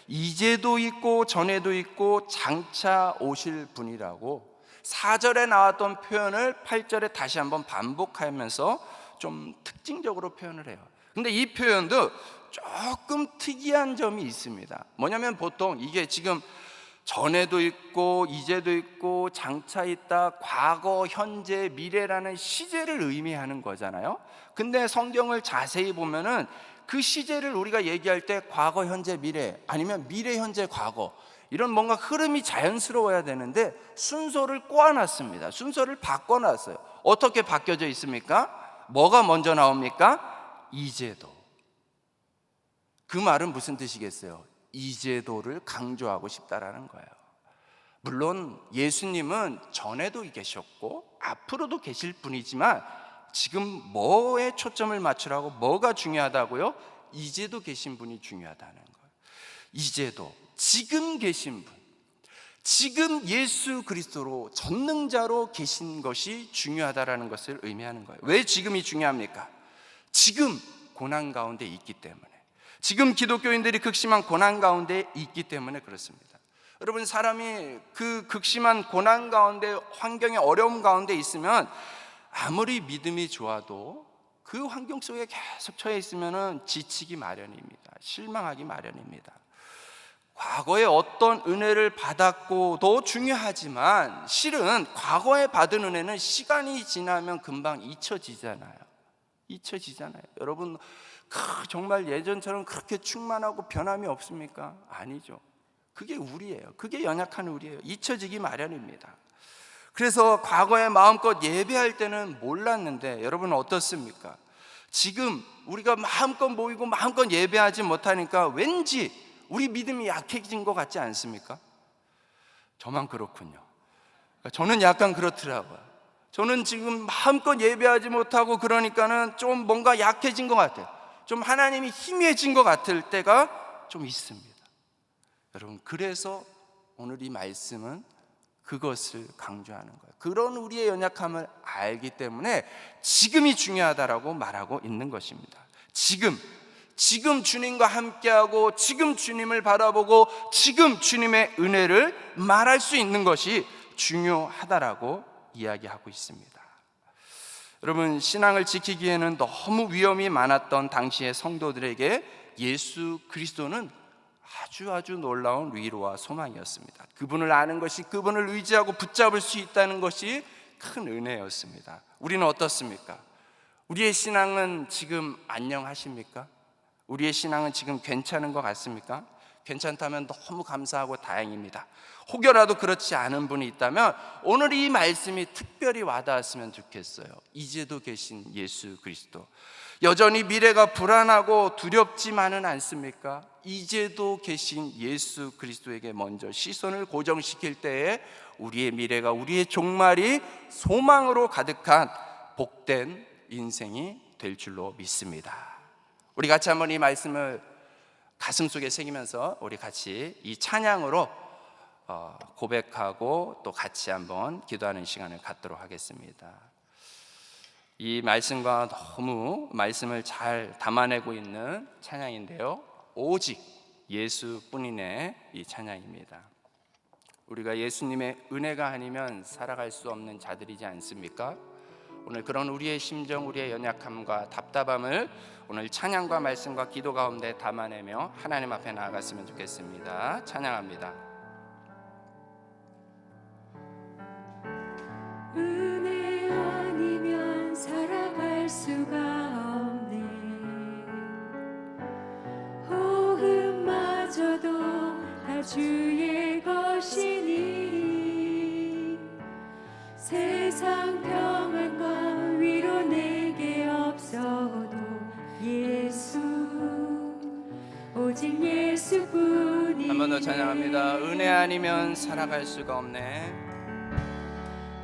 이제도 있고 전에도 있고 장차 오실 분이라고 4절에 나왔던 표현을 8절에 다시 한번 반복하면서 좀 특징적으로 표현을 해요. 근데 이 표현도 조금 특이한 점이 있습니다. 뭐냐면, 보통 이게 지금 전에도 있고 이제도 있고 장차 있다, 과거, 현재, 미래라는 시제를 의미하는 거잖아요. 근데 성경을 자세히 보면은 그 시제를 우리가 얘기할 때 과거, 현재, 미래, 아니면 미래, 현재, 과거, 이런 뭔가 흐름이 자연스러워야 되는데 순서를 꼬아놨습니다. 순서를 바꿔놨어요. 어떻게 바뀌어져 있습니까? 뭐가 먼저 나옵니까? 이제도. 그 말은 무슨 뜻이겠어요? 이제도를 강조하고 싶다라는 거예요. 물론 예수님은 전에도 계셨고 앞으로도 계실 분이지만, 지금 뭐에 초점을 맞추라고, 뭐가 중요하다고요? 이제도 계신 분이 중요하다는 거예요. 이제도, 지금 계신 분, 지금 예수 그리스도로 전능자로 계신 것이 중요하다라는 것을 의미하는 거예요. 왜 지금이 중요합니까? 지금 고난 가운데 있기 때문에, 지금 기독교인들이 극심한 고난 가운데 있기 때문에 그렇습니다. 여러분, 사람이 그 극심한 고난 가운데, 환경의 어려움 가운데 있으면 아무리 믿음이 좋아도 그 환경 속에 계속 처해 있으면 지치기 마련입니다. 실망하기 마련입니다. 과거에 어떤 은혜를 받았고도 중요하지만, 실은 과거에 받은 은혜는 시간이 지나면 금방 잊혀지잖아요. 여러분, 정말 예전처럼 그렇게 충만하고 변함이 없습니까? 아니죠. 그게 우리예요. 그게 연약한 우리예요. 잊혀지기 마련입니다. 그래서 과거에 마음껏 예배할 때는 몰랐는데, 여러분 어떻습니까? 지금 우리가 마음껏 모이고 마음껏 예배하지 못하니까 왠지 우리 믿음이 약해진 것 같지 않습니까? 저만 그렇군요. 저는 약간 그렇더라고요. 저는 지금 마음껏 예배하지 못하고 그러니까는 좀 뭔가 약해진 것 같아요. 좀 하나님이 희미해진 것 같을 때가 좀 있습니다. 여러분, 그래서 오늘 이 말씀은 그것을 강조하는 거예요. 그런 우리의 연약함을 알기 때문에 지금이 중요하다라고 말하고 있는 것입니다. 지금 주님과 함께하고, 지금 주님을 바라보고, 지금 주님의 은혜를 말할 수 있는 것이 중요하다라고 이야기하고 있습니다. 여러분, 신앙을 지키기에는 너무 위험이 많았던 당시의 성도들에게 예수 그리스도는 아주 놀라운 위로와 소망이었습니다. 그분을 아는 것이, 그분을 의지하고 붙잡을 수 있다는 것이 큰 은혜였습니다. 우리는 어떻습니까? 우리의 신앙은 지금 안녕하십니까? 우리의 신앙은 지금 괜찮은 것 같습니까? 괜찮다면 너무 감사하고 다행입니다. 혹여라도 그렇지 않은 분이 있다면 오늘 이 말씀이 특별히 와닿았으면 좋겠어요. 이제도 계신 예수 그리스도, 여전히 미래가 불안하고 두렵지만은 않습니까? 이제도 계신 예수 그리스도에게 먼저 시선을 고정시킬 때에 우리의 미래가, 우리의 종말이 소망으로 가득한 복된 인생이 될 줄로 믿습니다. 우리 같이 한번 이 말씀을 가슴속에 새기면서 우리 같이 이 찬양으로 고백하고 또 같이 한번 기도하는 시간을 갖도록 하겠습니다. 이 말씀과 너무 말씀을 잘 담아내고 있는 찬양인데요, 오직 예수뿐이네 이 찬양입니다. 우리가 예수님의 은혜가 아니면 살아갈 수 없는 자들이지 않습니까? 오늘 그런 우리의 심정, 우리의 연약함과 답답함을 오늘 찬양과 말씀과 기도 가운데 담아내며 하나님 앞에 나아갔으면 좋겠습니다. 찬양합니다. 은혜 아니면 살아갈 수가 없네. 호흡마저도 다 주의 것이니 세상 평안과 위로 내게 없어도 예수, 오직 예수뿐이. 한 번 더 찬양합니다. 은혜 아니면 살아갈 수가 없네.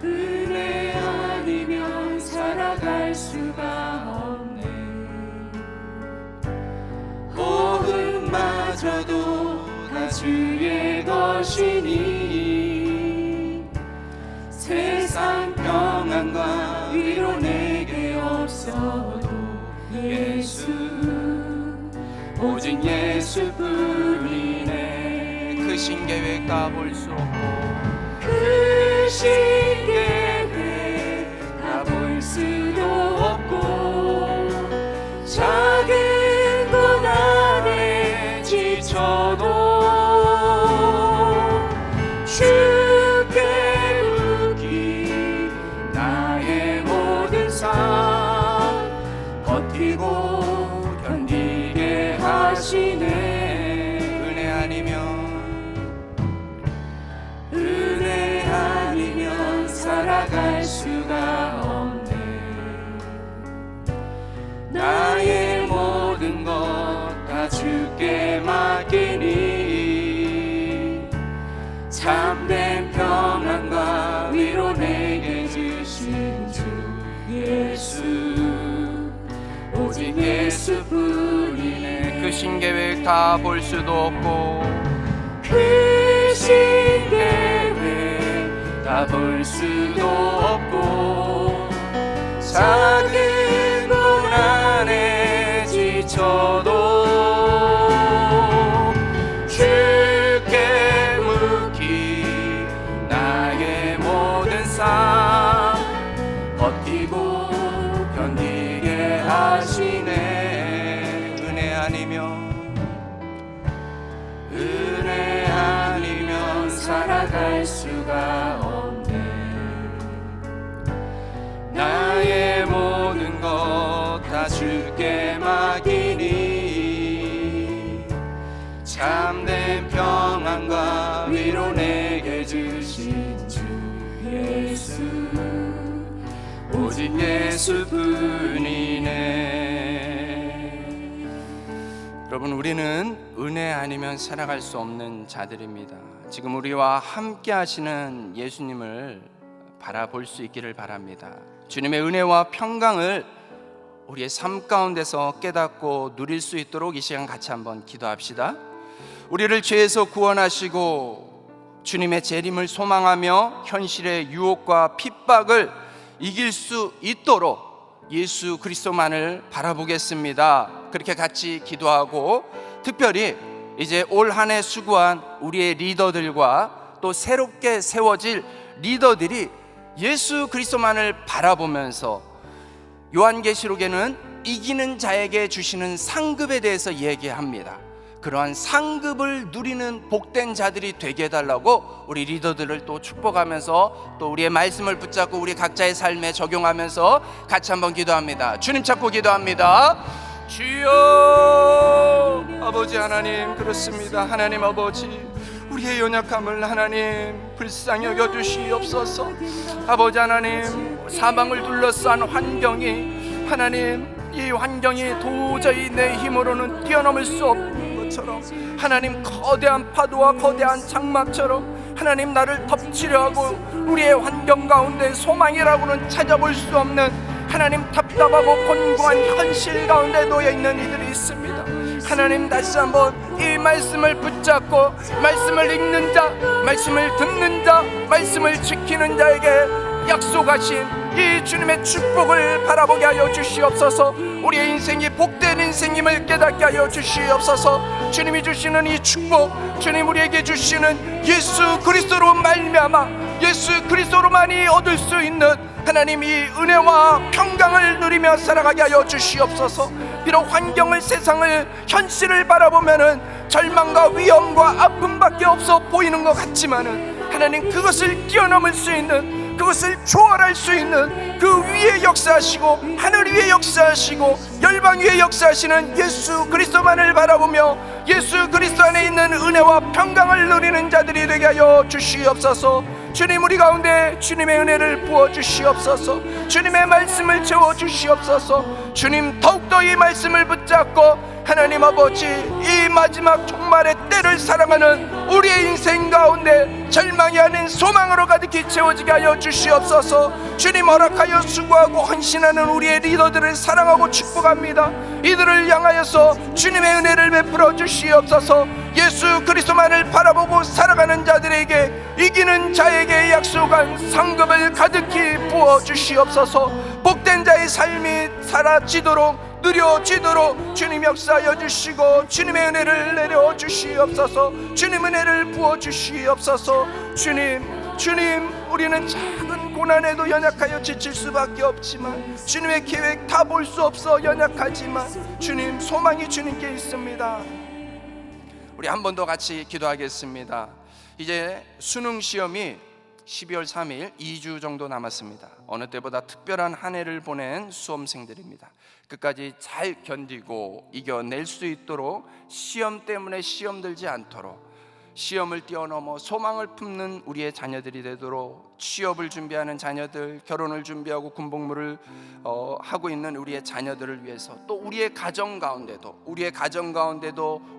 은혜 아니면 살아갈 수가 없네. 호흡마저도 다 주의 것이니 세상 평안과 위로 내게 없어도 예수, 오직 예수뿐이네. 크신 계획 다 볼 수 없고 크신 계획 다 볼 수도 없고 작은 고난에 지쳐도 주께 묻기 나의 모든 삶 버티고 견디게 하시네. 은혜 아니면 살아갈 수가 없네. 나의 모든 것 다 주께 맡기니 참된 평안과 위로 내게 주신 주 예수, 오직 예수뿐이네. 크신 계획 다 볼 수도 없고 크신 계획 다 볼 수도 없고 작은 고난에 지쳐도 주께 묻기 나의 모든 삶 버티고 견디게 하시네. 은혜 아니면 살아갈 수가 없네. 나의 모든 것 다 주께 맡기니 참된 평안과 위로 내게 주신 주 예수, 오직 예수뿐이네. 여러분, 우리는 은혜 아니면 살아갈 수 없는 자들입니다. 지금 우리와 함께 하시는 예수님을 바라볼 수 있기를 바랍니다. 주님의 은혜와 평강을 우리의 삶 가운데서 깨닫고 누릴 수 있도록 이 시간 같이 한번 기도합시다. 우리를 죄에서 구원하시고 주님의 재림을 소망하며 현실의 유혹과 핍박을 이길 수 있도록 예수 그리스도만을 바라보겠습니다. 그렇게 같이 기도하고, 특별히 이제 올 한 해 수고한 우리의 리더들과 또 새롭게 세워질 리더들이 예수 그리스도만을 바라보면서 요한계시록에는 이기는 자에게 주시는 상급에 대해서 얘기합니다. 그러한 상급을 누리는 복된 자들이 되게 해달라고 우리 리더들을 또 축복하면서 또 우리의 말씀을 붙잡고 우리 각자의 삶에 적용하면서 같이 한번 기도합니다. 주님 찾고 기도합니다. 주여, 아버지 하나님, 그렇습니다. 하나님 아버지, 우리의 연약함을 하나님 불쌍히 여겨주시옵소서. 아버지 하나님, 사방을 둘러싼 환경이 하나님, 이 환경이 도저히 내 힘으로는 뛰어넘을 수 없는 것처럼 하나님, 거대한 파도와 거대한 장막처럼 하나님 나를 덮치려 하고 우리의 환경 가운데 소망이라고는 찾아볼 수 없는 하나님, 답답하고 곤고한 현실 가운데 놓여 있는 이들이 있습니다. 하나님, 다시 한번 이 말씀을 붙잡고 말씀을 읽는 자, 말씀을 듣는 자, 말씀을 지키는 자에게 약속하신 이 주님의 축복을 바라보게 하여 주시옵소서. 우리의 인생이 복된 인생임을 깨닫게 하여 주시옵소서. 주님이 주시는 이 축복, 주님 우리에게 주시는 예수 그리스도로 말미암아 예수 그리스도로만이 얻을 수 있는 하나님 이 은혜와 평강을 누리며 살아가게 하여 주시옵소서. 비록 환경을, 세상을, 현실을 바라보면은 절망과 위험과 아픔밖에 없어 보이는 것 같지만은 하나님 그것을 뛰어넘을 수 있는, 그것을 초월할 수 있는 그 위에 역사하시고 하늘 위에 역사하시고 열방 위에 역사하시는 예수 그리스도만을 바라보며 예수 그리스도 안에 있는 은혜와 평강을 누리는 자들이 되게 하여 주시옵소서. 주님 우리 가운데 주님의 은혜를 부어주시옵소서. 주님의 말씀을 채워주시옵소서. 주님 더욱더 이 말씀을 붙잡고 하나님 아버지 이 마지막 종말의 때를 살아가는 우리의 인생 가운데 절망이 아닌 소망으로 가득히 채워지게 하여 주시옵소서. 주님 허락하여 수고하고 헌신하는 우리의 리더들을 사랑하고 축복합니다. 이들을 향하여서 주님의 은혜를 베풀어 주시옵소서. 예수 그리스도만을 바라보고 살아가는 자들에게 이기는 자에게 약속한 상급을 가득히 부어 주시옵소서. 복된 자의 삶이 사라지도록 누려지도록 주님 역사하여 주시고 주님의 은혜를 내려 주시옵소서. 주님 은혜를 부어 주시옵소서. 주님 우리는 작은 고난에도 연약하여 지칠 수밖에 없지만 주님의 계획 다 볼 수 없어 연약하지만 주님 소망이 주님께 있습니다. 우리 한 번 더 같이 기도하겠습니다. 이제 수능 시험이 12월 3일 2주 정도 남았습니다. 어느 때보다 특별한 한 해를 보낸 수험생들입니다. 끝까지 잘 견디고 이겨낼 수 있도록 시험 때문에 시험 들지 않도록 시험을 뛰어넘어 소망을 품는 우리의 자녀들이 되도록 취업을 준비하는 자녀들, 결혼을 준비하고 군복무를 하고 있는 우리의 자녀들을 위해서 또 우리의 가정 가운데도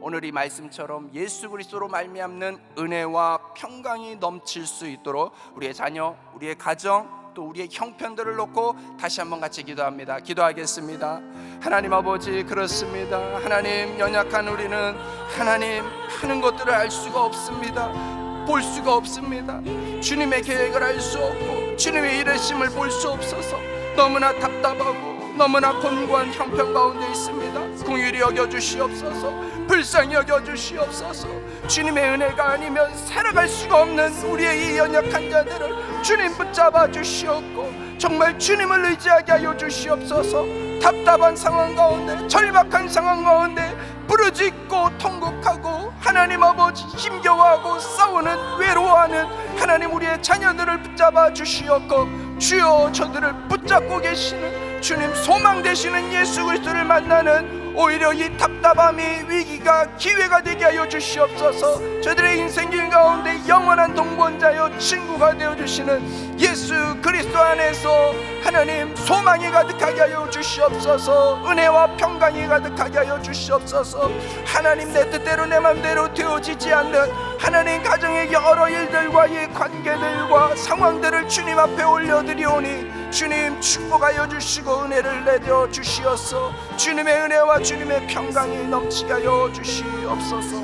오늘 이 말씀처럼 예수 그리스도로 말미암는 은혜와 평강이 넘칠 수 있도록 우리의 자녀, 우리의 가정 또 우리의 형편들을 놓고 다시 한번 같이 기도합니다. 기도하겠습니다. 하나님 아버지 그렇습니다. 하나님 연약한 우리는 하나님 하는 것들을 알 수가 없습니다. 볼 수가 없습니다. 주님의 계획을 알 수 없고 주님의 일하심을 볼 수 없어서 너무나 답답하고 너무나 곤고한 형편 가운데 있습니다. 긍휼히 여겨주시옵소서. 불쌍히 여겨주시옵소서. 주님의 은혜가 아니면 살아갈 수가 없는 우리의 이 연약한 자들을 주님 붙잡아 주시옵고 정말 주님을 의지하게 하여 주시옵소서. 답답한 상황 가운데, 절박한 상황 가운데 부르짖고 통곡하고 하나님 아버지 힘겨워하고 싸우는, 외로워하는 하나님 우리의 자녀들을 붙잡아 주시옵고 주여 저들을 붙잡고 계시는 주님 소망 되시는 예수 그리스도를 만나는 오히려 이 답답함이 위기가 기회가 되게 하여 주시옵소서. 저들의 인생길 가운데 영원한 동반자여 친구가 되어주시는 예수 그리스도 안에서 하나님 소망이 가득하게 하여 주시옵소서. 은혜와 평강이 가득하게 하여 주시옵소서. 하나님 내 뜻대로 내 맘대로 되어지지 않는 하나님 가정의 여러 일들과 이 관계들과 상황들을 주님 앞에 올려드리오니 주님 축복하여 주시고 은혜를 내려 주시옵소서. 주님의 은혜와 주님의 평강이 넘치게 하여 주시옵소서.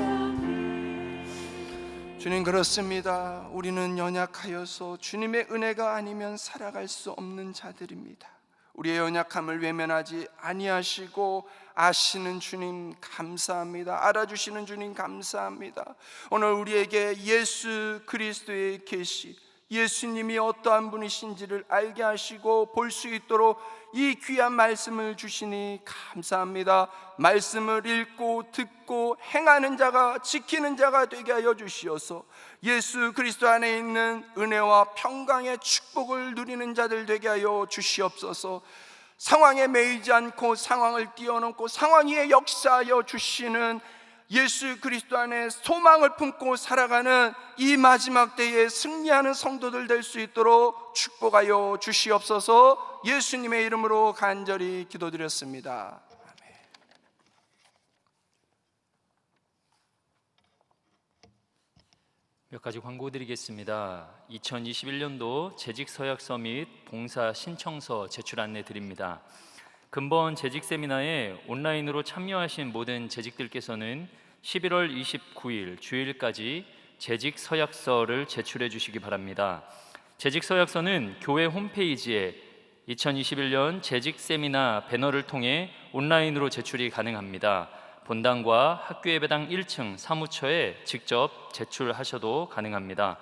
주님 그렇습니다. 우리는 연약하여서 주님의 은혜가 아니면 살아갈 수 없는 자들입니다. 우리의 연약함을 외면하지 아니하시고 아시는 주님 감사합니다. 알아주시는 주님 감사합니다. 오늘 우리에게 예수 그리스도의 계시, 예수님이 어떠한 분이신지를 알게 하시고 볼 수 있도록 이 귀한 말씀을 주시니 감사합니다. 말씀을 읽고 듣고 행하는 자가, 지키는 자가 되게 하여 주시어서 예수 그리스도 안에 있는 은혜와 평강의 축복을 누리는 자들 되게 하여 주시옵소서. 상황에 매이지 않고 상황을 뛰어넘고 상황 위에 역사하여 주시는 예수 그리스도 안에 소망을 품고 살아가는 이 마지막 때에 승리하는 성도들 될 수 있도록 축복하여 주시옵소서. 예수님의 이름으로 간절히 기도드렸습니다. 아멘. 몇 가지 광고 드리겠습니다. 2021년도 재직 서약서 및 봉사 신청서 제출 안내 드립니다. 근본 재직 세미나에 온라인으로 참여하신 모든 재직들께서는 11월 29일 주일까지 재직 서약서를 제출해 주시기 바랍니다. 재직 서약서는 교회 홈페이지에 2021년 재직 세미나 배너를 통해 온라인으로 제출이 가능합니다. 본당과 학교예배당 1층 사무처에 직접 제출하셔도 가능합니다.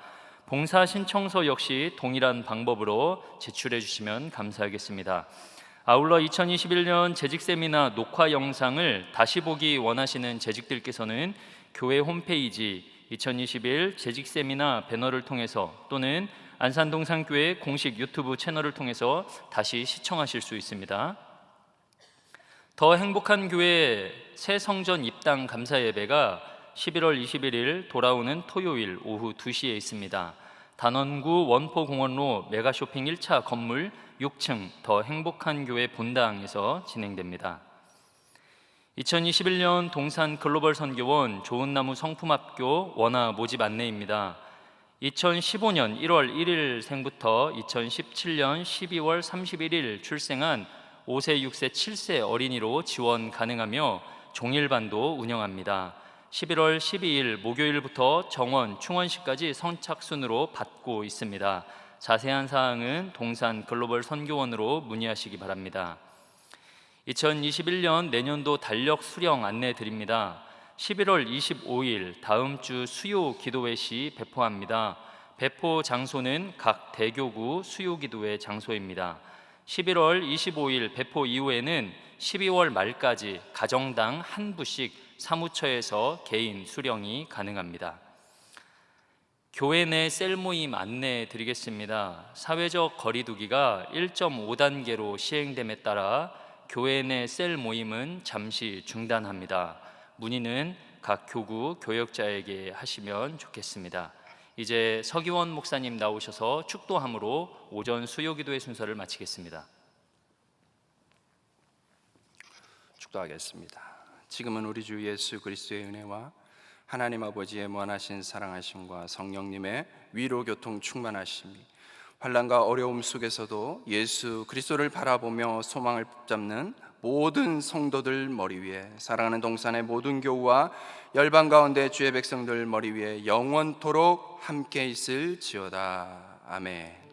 봉사 신청서 역시 동일한 방법으로 제출해 주시면 감사하겠습니다. 아울러 2021년 재직 세미나 녹화 영상을 다시 보기 원하시는 재직들께서는 교회 홈페이지 2021 재직 세미나 배너를 통해서 또는 안산동산교회 공식 유튜브 채널을 통해서 다시 시청하실 수 있습니다. 더 행복한 교회 새 성전 입당 감사 예배가 11월 21일 돌아오는 토요일 오후 2시에 있습니다. 단원구 원포공원로 메가쇼핑 1차 건물 6층 더 행복한 교회 본당에서 진행됩니다. 2021년 동산 글로벌 선교원 좋은나무 성품학교 원화 모집 안내입니다. 2015년 1월 1일생부터 2017년 12월 31일 출생한 5세, 6세, 7세 어린이로 지원 가능하며 종일반도 운영합니다. 11월 12일 목요일부터 정원, 충원시까지 선착순으로 받고 있습니다. 자세한 사항은 동산 글로벌 선교원으로 문의하시기 바랍니다. 2021년 내년도 달력 수령 안내 드립니다. 11월 25일 다음 주 수요 기도회 시 배포합니다. 배포 장소는 각 대교구 수요 기도회 장소입니다. 11월 25일 배포 이후에는 12월 말까지 가정당 한 부씩 사무처에서 개인 수령이 가능합니다. 교회 내 셀 모임 안내 드리겠습니다. 사회적 거리두기가 1.5단계로 시행됨에 따라 교회 내 셀 모임은 잠시 중단합니다. 문의는 각 교구 교역자에게 하시면 좋겠습니다. 이제 서기원 목사님 나오셔서 축도함으로 오전 수요기도의 순서를 마치겠습니다. 축도하겠습니다. 지금은 우리 주 예수 그리스도의 은혜와 하나님 아버지의 무한하신 사랑하심과 성령님의 위로 교통 충만하심이 환난과 어려움 속에서도 예수 그리스도를 바라보며 소망을 붙잡는 모든 성도들 머리 위에, 사랑하는 동산의 모든 교우와 열방 가운데 주의 백성들 머리 위에 영원토록 함께 있을지어다. 아멘.